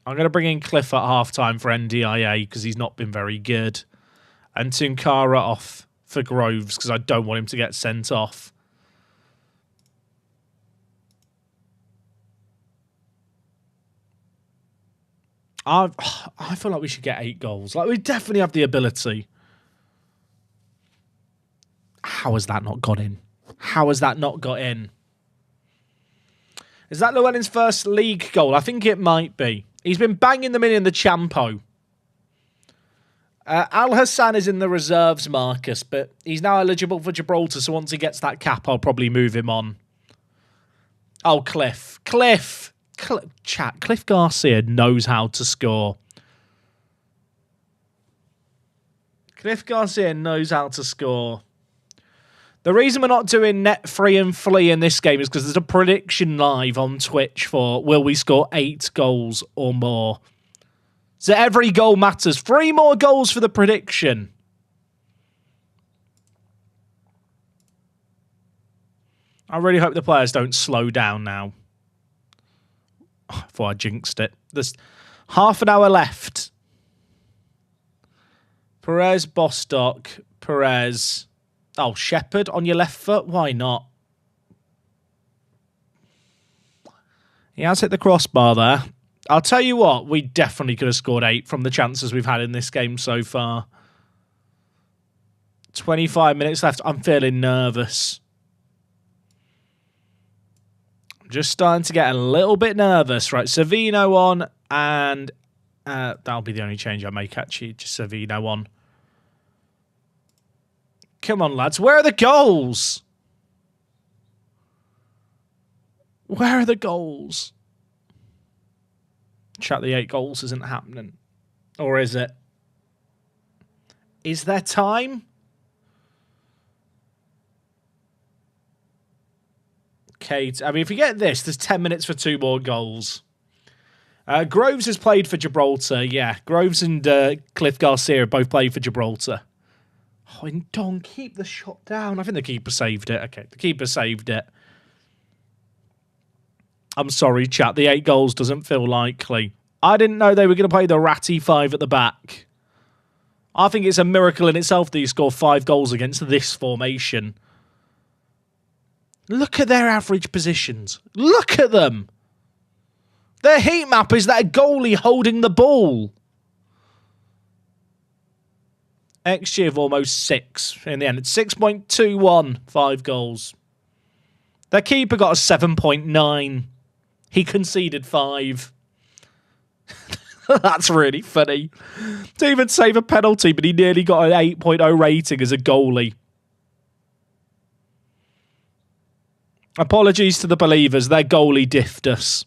I'm going to bring in Cliff at half time for NDIA because he's not been very good. And Tunkara off for Groves because I don't want him to get sent off. I feel like we should get 8 goals. Like, we definitely have the ability. How has that not got in? How has that not got in? Is that Llewellyn's first league goal? I think it might be. He's been banging them in the Champo. Al Hassan is in the reserves, Marcus, but he's now eligible for Gibraltar, so once he gets that cap, I'll probably move him on. Oh, Cliff. Cliff Garcia knows how to score. Cliff Garcia knows how to score. The reason we're not doing net free and flea in this game is because there's a prediction live on Twitch for will we score 8 goals or more. So every goal matters. 3 more goals for the prediction. I really hope the players don't slow down now. I thought I jinxed it. There's half an hour left. Perez, Bostock, Perez. Oh, Shepherd on your left foot? Why not? He has hit the crossbar there. I'll tell you what, we definitely could have scored 8 from the chances we've had in this game so far. 25 minutes left. I'm feeling nervous. I'm just starting to get a little bit nervous. Right, Savino on, and that'll be the only change I make, actually. Just Savino on. Come on, lads. Where are the goals? Where are the goals? Chat, the 8 goals isn't happening. Or is it? Is there time? Okay, I mean, if you get this, there's 10 minutes for 2 more goals. Groves has played for Gibraltar. Yeah, Groves and Cliff Garcia both played for Gibraltar. Oh, and Don, keep the shot down. I think the keeper saved it. Okay, the keeper saved it. I'm sorry, chat. The 8 goals doesn't feel likely. I didn't know they were going to play the ratty 5 at the back. I think it's a miracle in itself that you score 5 goals against this formation. Look at their average positions. Look at them. Their heat map is that goalie holding the ball. XG of almost 6 in the end. It's 6.21, 5 goals. Their keeper got a 7.9. He conceded 5. That's really funny. Didn't even save a penalty, but he nearly got an 8.0 rating as a goalie. Apologies to the believers. Their goalie diffed us.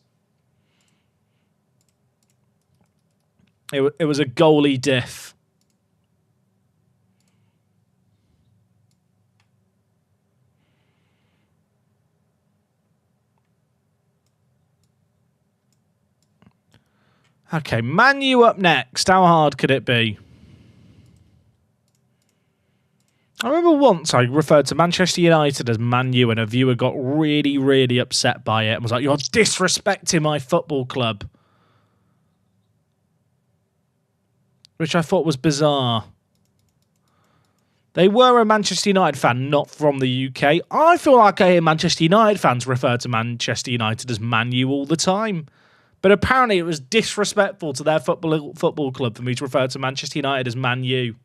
It was a goalie diff. Okay, Man U up next. How hard could it be? I remember once I referred to Manchester United as Man U and a viewer got really, really upset by it and was like, you're disrespecting my football club. Which I thought was bizarre. They were a Manchester United fan, not from the UK. I feel like I hear Manchester United fans refer to Manchester United as Man U all the time. But apparently it was disrespectful to their football club for me to refer to Manchester United as Man U.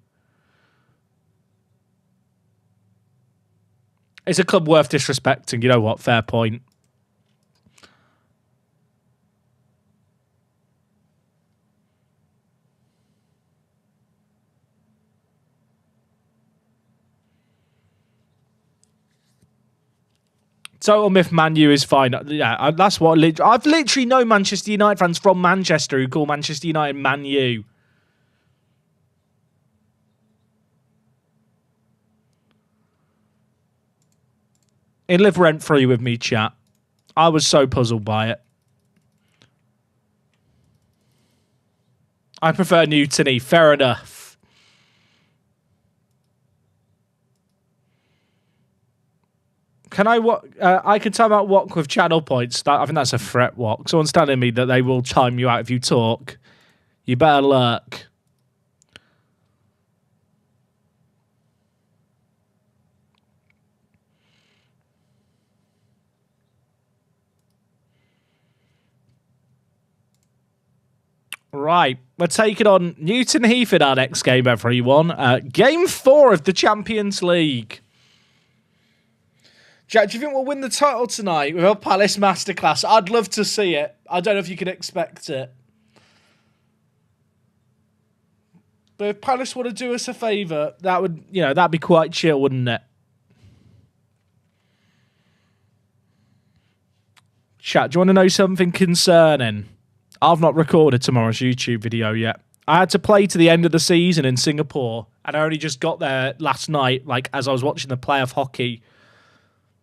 It's a club worth disrespecting. You know what? Fair point. Total myth Man U is fine. Yeah, that's what... I've literally known Manchester United fans from Manchester who call Manchester United Man U. It lived rent-free with me, chat. I was so puzzled by it. I prefer Newtony. Fair enough. Can I can time out walk with channel points. I think that's a threat walk. Someone's telling me that they will time you out if you talk. You better lurk. Right, we're taking on Newton Heath in our next game, everyone. Game 4 of the Champions League. Jack, do you think we'll win the title tonight with a Palace masterclass? I'd love to see it. I don't know if you can expect it. But if Palace want to do us a favour, that would, that'd be quite chill, wouldn't it? Chat, do you want to know something concerning? I've not recorded tomorrow's YouTube video yet. I had to play to the end of the season in Singapore, and I only just got there last night, as I was watching the playoff hockey.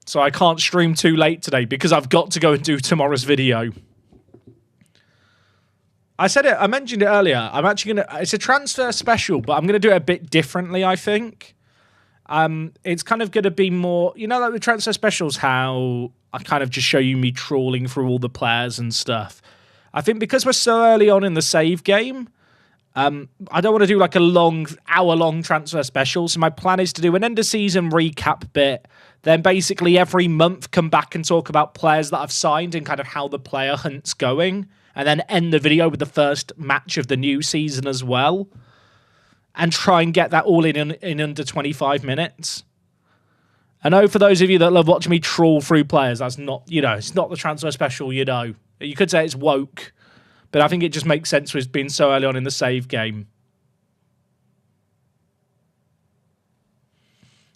So I can't stream too late today because I've got to go and do tomorrow's video. I mentioned it earlier. I'm actually it's a transfer special, but I'm gonna do it a bit differently, I think. It's kind of gonna be more, like the transfer specials, how I kind of just show you me trawling through all the players and stuff. I think because we're so early on in the save game, I don't want to do a long, hour-long transfer special. So my plan is to do an end-of-season recap bit, then basically every month come back and talk about players that I've signed and kind of how the player hunt's going, and then end the video with the first match of the new season as well, and try and get that all in under 25 minutes. I know for those of you that love watching me trawl through players, that's not, it's not the transfer special, You could say it's woke, but I think it just makes sense with being so early on in the save game.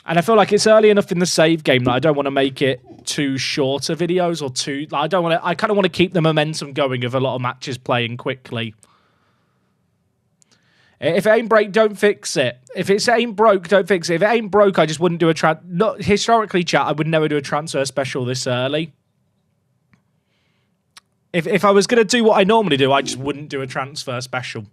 And I feel like it's early enough in the save game that I don't want to make it too shorter videos or too... I kind of want to keep the momentum going of a lot of matches playing quickly. If it ain't break, don't fix it. If it ain't broke, don't fix it. If it ain't broke, I just wouldn't do a... Historically, chat, I would never do a transfer special this early. If I was going to do what I normally do, I just wouldn't do a transfer special.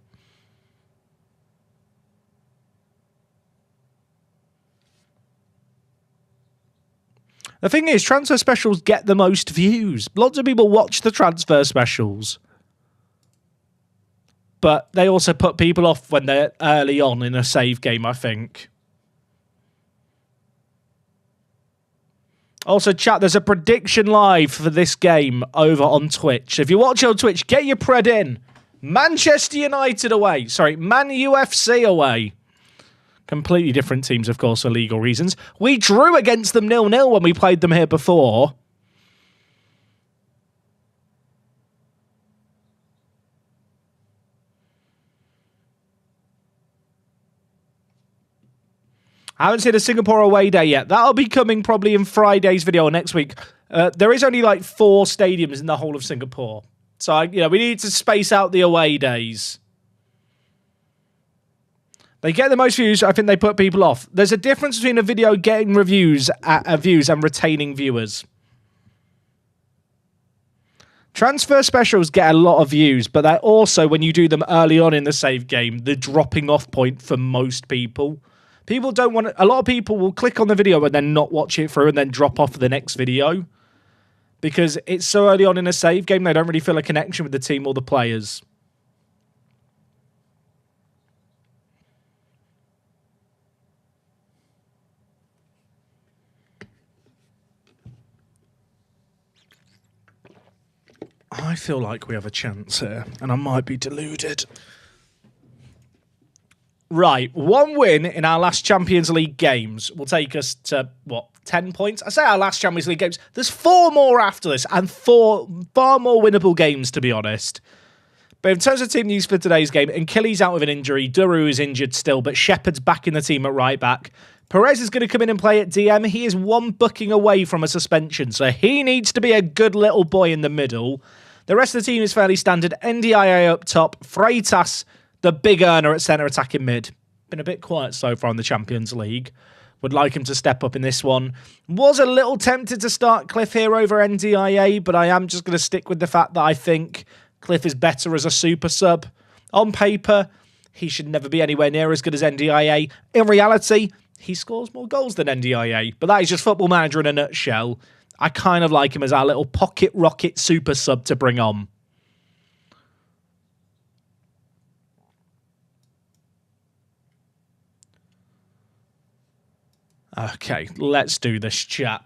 The thing is, transfer specials get the most views. Lots of people watch the transfer specials. But they also put people off when they're early on in a save game, I think. Also, chat, there's a prediction live for this game over on Twitch. If you watch on Twitch, get your pred in. Manchester United away. Sorry, Man UFC away. Completely different teams, of course, for legal reasons. We drew against them 0-0 when we played them here before. I haven't seen a Singapore away day yet. That'll be coming probably in Friday's video next week. There is only 4 stadiums in the whole of Singapore. So, we need to space out the away days. They get the most views. I think they put people off. There's a difference between a video getting views and retaining viewers. Transfer specials get a lot of views, but they're also, when you do them early on in the save game, the dropping off point for most people. People don't want to... A lot of people will click on the video and then not watch it through and then drop off the next video. Because it's so early on in a save game, they don't really feel a connection with the team or the players. I feel like we have a chance here, and I might be deluded. Right, 1 win in our last Champions League games will take us to, 10 points? I say our last Champions League games. There's 4 more after this, and 4 far more winnable games, to be honest. But in terms of team news for today's game, Achilles out with an injury, Duru is injured still, but Shepherd's back in the team at right back. Perez is going to come in and play at DM. He is one booking away from a suspension, so he needs to be a good little boy in the middle. The rest of the team is fairly standard. NDIA up top. Freitas, the big earner at centre attacking mid. Been a bit quiet so far in the Champions League. Would like him to step up in this one. Was a little tempted to start Cliff here over NDIA, but I am just going to stick with the fact that I think Cliff is better as a super sub. On paper, he should never be anywhere near as good as NDIA. In reality, he scores more goals than NDIA, but that is just Football Manager in a nutshell. I kind of like him as our little pocket rocket super sub to bring on. Okay, let's do this, chat.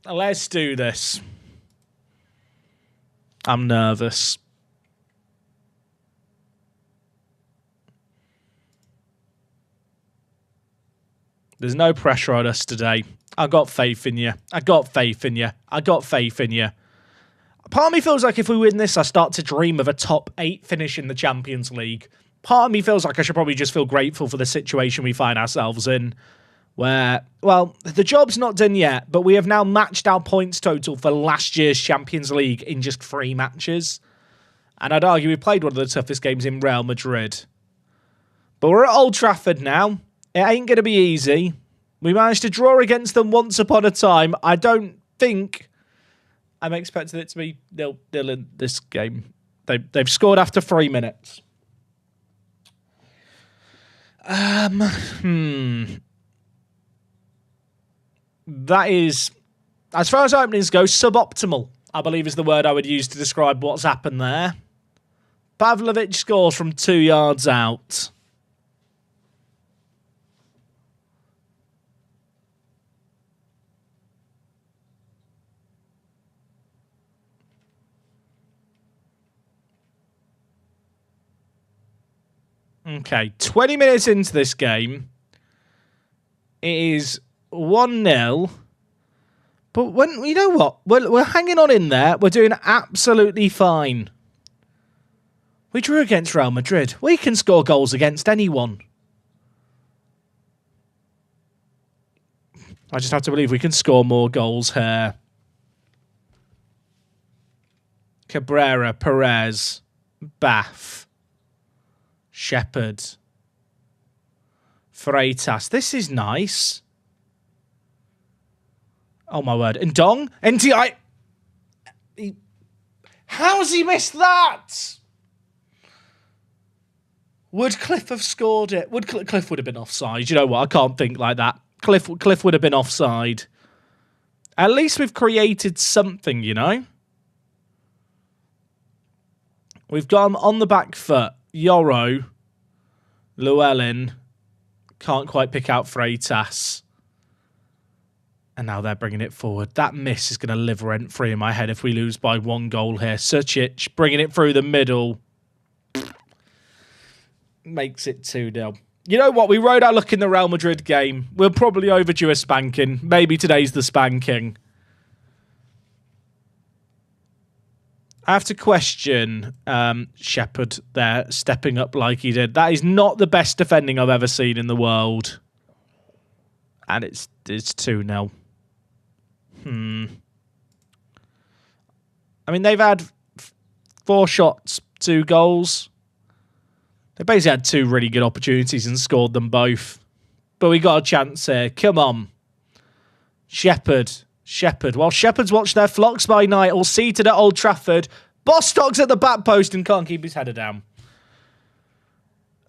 Let's do this. I'm nervous. There's no pressure on us today. I got faith in you. I got faith in you. I got faith in you. Part of me feels like if we win this, I start to dream of a top 8 finish in the Champions League. Part of me feels like I should probably just feel grateful for the situation we find ourselves in. Where, well, the job's not done yet, but we have now matched our points total for last year's Champions League in just 3 matches. And I'd argue we played one of the toughest games in Real Madrid. But we're at Old Trafford now. It ain't going to be easy. We managed to draw against them once upon a time. I don't think I'm expecting it to be 0-0 in this game. They've scored after 3 minutes. That is, as far as openings go, suboptimal, I believe is the word I would use to describe what's happened there. Pavlovic scores from 2 yards out. Okay, 20 minutes into this game. It is 1-0. But when you know what? We're hanging on in there. We're doing absolutely fine. We drew against Real Madrid. We can score goals against anyone. I just have to believe we can score more goals here. Cabrera, Perez, Bath, Shepherd, Freitas. This is nice. Oh my word. And Dong? NTI. How's he missed that? Would Cliff have scored it? Cliff would have been offside. You know what? I can't think like that. Cliff would have been offside. At least we've created something, you know? We've got him on the back foot. Yoro. Llewellyn. Can't quite pick out Freitas. And now they're bringing it forward. That miss is going to live rent-free in my head if we lose by 1 goal here. Sucic bringing it through the middle. Makes it 2-0. You know what? We rode our luck in the Real Madrid game. We're probably overdue a spanking. Maybe today's the spanking. I have to question Shepherd there stepping up like he did. That is not the best defending I've ever seen in the world. And it's 2-0. I mean, they've had 4 shots, 2 goals. They basically had 2 really good opportunities and scored them both. But we got a chance here. Come on. Shepherd. While Shepherds watch their flocks by night, all seated at Old Trafford, Bostock's at the back post and can't keep his header down.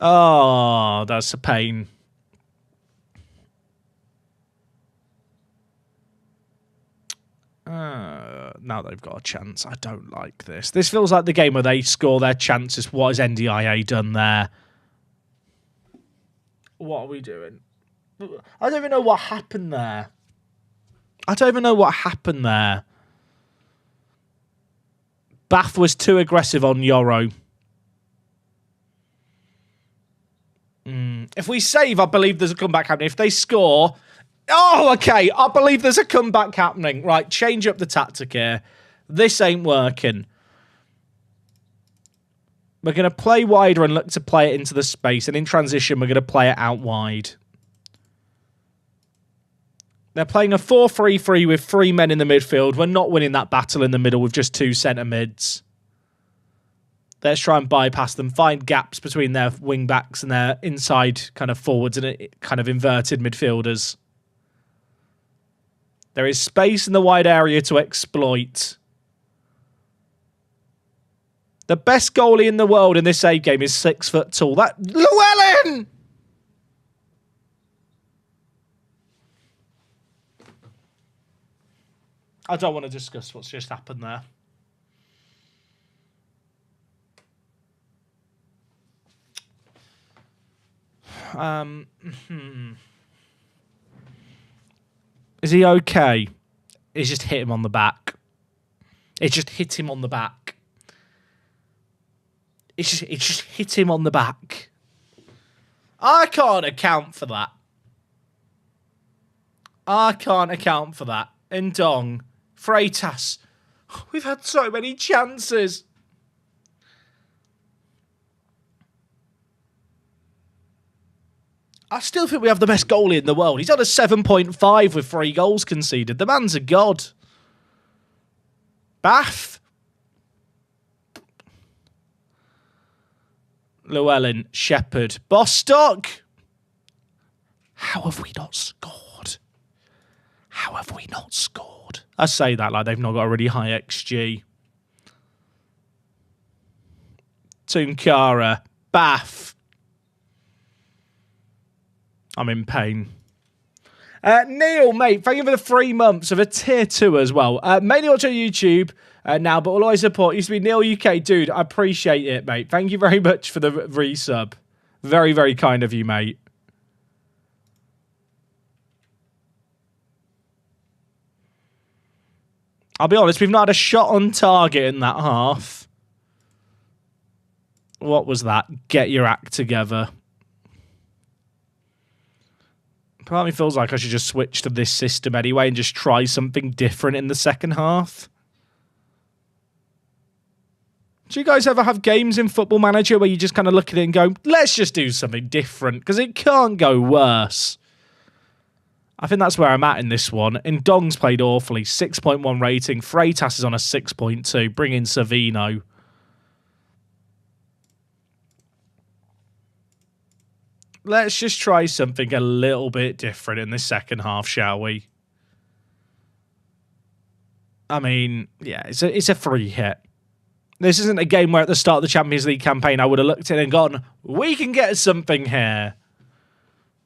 Oh, that's a pain. Now they've got a chance. I don't like this. This feels like the game where they score their chances. What has NDIA done there? What are we doing? I don't even know what happened there. Bath was too aggressive on Yoro. If we save, I believe there's a comeback happening. If they score... Oh, okay. I believe there's a comeback happening. Right, change up the tactic here. This ain't working. We're going to play wider and look to play it into the space. And in transition, we're going to play it out wide. They're playing a 4-3-3 with 3 men in the midfield. We're not winning that battle in the middle with just 2 centre mids. Let's try and bypass them, find gaps between their wing backs and their inside kind of forwards and kind of inverted midfielders. There is space in the wide area to exploit. The best goalie in the world in this save game is 6 foot tall. That Llewellyn! I don't want to discuss what's just happened there. Is he okay? It's just hit him on the back. It just hit him on the back. It just hit him on the back. I can't account for that. I can't account for that. Ndong. Freitas. We've had so many chances. I still think we have the best goalie in the world. He's on a 7.5 with 3 goals conceded. The man's a god. Bath. Llewellyn. Shepherd. Bostock. How have we not scored? How have we not scored? I say that like they've not got a really high XG. Tunkara. Bath. I'm in pain. Neil, mate, thank you for the 3 months of a tier 2 as well. Mainly watch on YouTube now, but will always support. Used to be Neil UK. Dude, I appreciate it, mate. Thank you very much for the resub. Very, very kind of you, mate. I'll be honest, we've not had a shot on target in that half. What was that? Get your act together. Part of me feels like I should just switch to this system anyway and just try something different in the second half. Do you guys ever have games in Football Manager where you just kind of look at it and go, let's just do something different, because it can't go worse? I think that's where I'm at in this one. Ndong's played awfully. 6.1 rating. Freitas is on a 6.2. Bring in Savino. Let's just try something a little bit different in the second half, shall we? I mean, yeah, it's a free hit. This isn't a game where at the start of the Champions League campaign I would have looked at it and gone, we can get something here.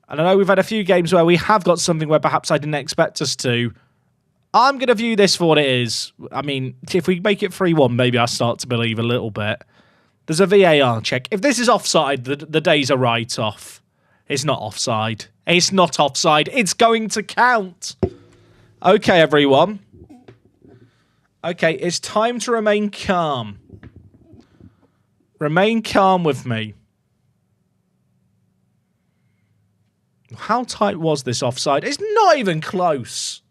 And I know we've had a few games where we have got something where perhaps I didn't expect us to. I'm going to view this for what it is. I mean, if we make it 3-1, maybe I start to believe a little bit. There's a VAR check. If this is offside, the day's a write-off. It's not offside. It's not offside. It's going to count. Okay, everyone. Okay, it's time to remain calm. Remain calm with me. How tight was this offside? It's not even close.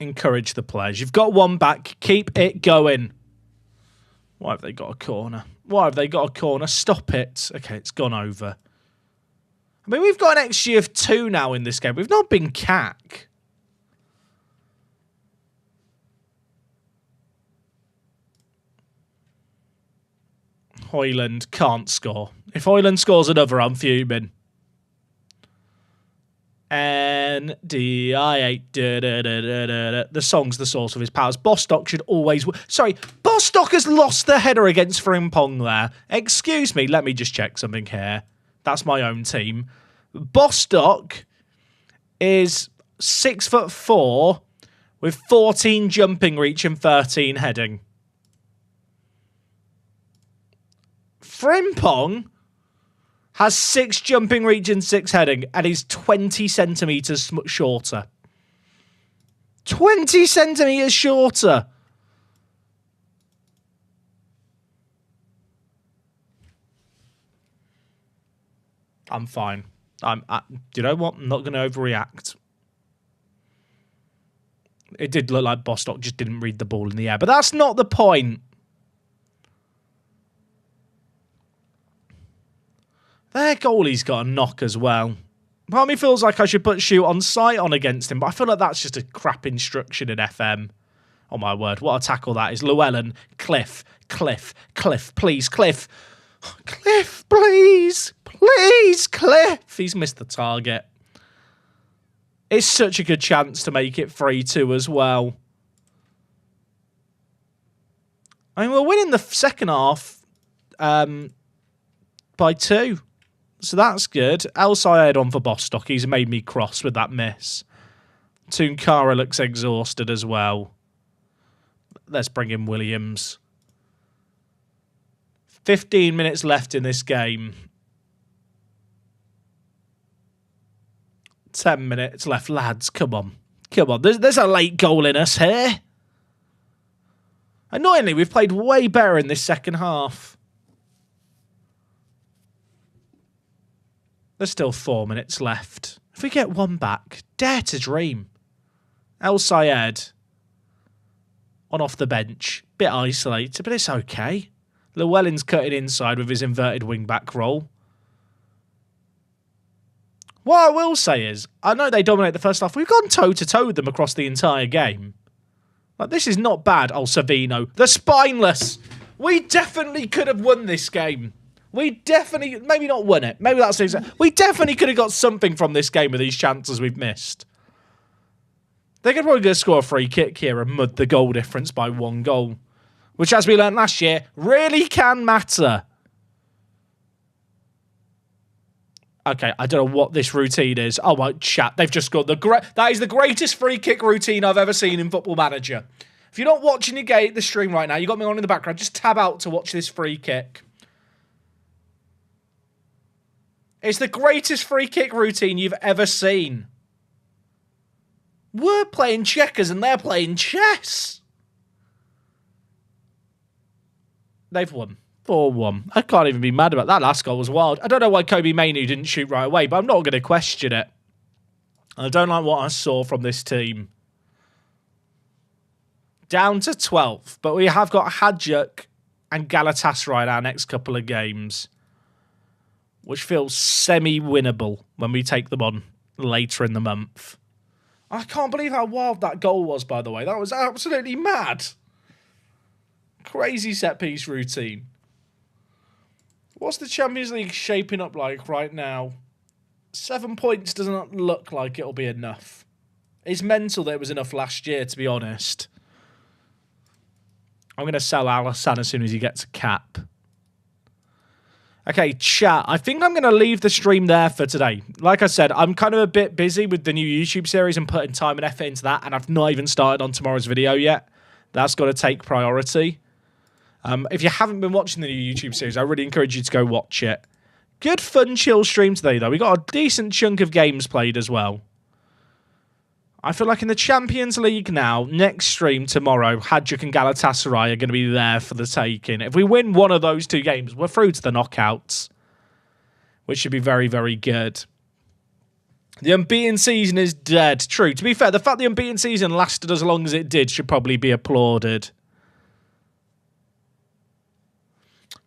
Encourage the players. You've got one back. Keep it going. Why have they got a corner? Why have they got a corner? Stop it. Okay, it's gone over. I mean, we've got an XG of 2 now in this game. We've not been cack. Hoyland can't score. If Hoyland scores another, I'm fuming. NDI8. The song's the source of his powers. Bostock should always... Sorry, Bostock has lost the header against Frimpong there. Excuse me, let me just check something here. That's my own team. Bostock is 6'4" with 14 jumping reach and 13 heading. Frimpong has 6 jumping reach and 6 heading, and is 20 centimetres shorter. 20 centimetres shorter! I'm fine. You know what? I'm not going to overreact. It did look like Bostock just didn't read the ball in the air, but that's not the point. Their goalie's got a knock as well. Part of me feels like I should put shoot on sight on against him, but I feel like that's just a crap instruction in FM. Oh my word, what a tackle that is. Llewellyn, Cliff, please, Cliff. Cliff, please, Cliff. He's missed the target. It's such a good chance to make it 3-2 as well. I mean, we're winning the second half by 2. So that's good. El Sayed on for Bostock. He's made me cross with that miss. Tunkara looks exhausted as well. Let's bring in Williams. 15 minutes left in this game. 10 minutes left, lads. Come on. Come on. There's a late goal in us here. Annoyingly, we've played way better in this second half. There's still 4 minutes left. If we get one back, dare to dream. El Sayed on off the bench. Bit isolated, but it's okay. Llewellyn's cutting inside with his inverted wing-back role. What I will say is, I know they dominate the first half. We've gone toe-to-toe with them across the entire game. Like, this is not bad. Oh, Savino. The spineless. We definitely could have won this game. We definitely, maybe not won it. Maybe that's it. We definitely could have got something from this game with these chances we've missed. They're probably going to score a free kick here and mud the goal difference by 1 goal. Which, as we learned last year, really can matter. Okay, I don't know what this routine is. Oh, my chat. They've just scored that is the greatest free kick routine I've ever seen in Football Manager. If you're not watching the stream right now, you got me on in the background, just tab out to watch this free kick. It's the greatest free kick routine you've ever seen. We're playing checkers and they're playing chess. They've won. 4-1. I can't even be mad about that. Last goal was wild. I don't know why Kobe Mainoo didn't shoot right away, but I'm not going to question it. I don't like what I saw from this team. Down to 12th, but we have got Hajduk and Galatasaray in our next couple of games, which feels semi-winnable when we take them on later in the month. I can't believe how wild that goal was, by the way. That was absolutely mad. Crazy set-piece routine. What's the Champions League shaping up like right now? 7 points doesn't look like it'll be enough. It's mental that it was enough last year, to be honest. I'm going to sell Alisson as soon as he gets a cap. Okay, chat. I think I'm going to leave the stream there for today. Like I said, I'm kind of a bit busy with the new YouTube series and putting time and effort into that, and I've not even started on tomorrow's video yet. That's got to take priority. If you haven't been watching the new YouTube series, I really encourage you to go watch it. Good, fun, chill stream today, though. We got a decent chunk of games played as well. I feel like in the Champions League now, next stream tomorrow, Hajduk and Galatasaray are going to be there for the taking. If we win one of those 2 games, we're through to the knockouts, which should be very, very good. The unbeaten season is dead. True. To be fair, the fact the unbeaten season lasted as long as it did should probably be applauded.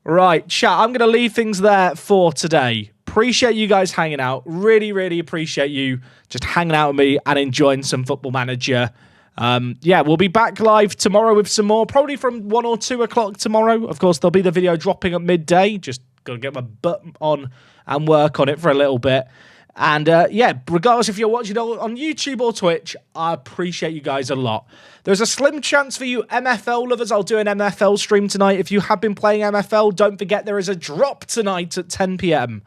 Right, chat, I'm going to leave things there for today. Appreciate you guys hanging out. Really, really appreciate you just hanging out with me and enjoying some Football Manager. Yeah, we'll be back live tomorrow with some more, probably from 1 or 2 o'clock tomorrow. Of course, there'll be the video dropping at midday. Just got to get my butt on and work on it for a little bit. And yeah, regardless if you're watching on YouTube or Twitch, I appreciate you guys a lot. There's a slim chance for you MFL lovers. I'll do an MFL stream tonight. If you have been playing MFL, don't forget there is a drop tonight at 10 PM.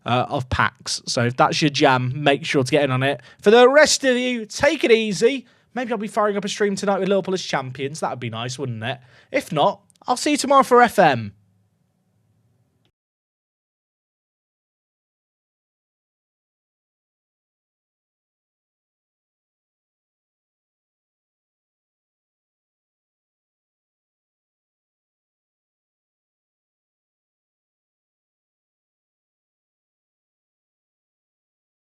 Of packs. So if that's your jam, make sure to get in on it. For the rest of you, take it easy. Maybe I'll be firing up a stream tonight with Liverpool as champions. That would be nice, wouldn't it? If not, I'll see you tomorrow for FM.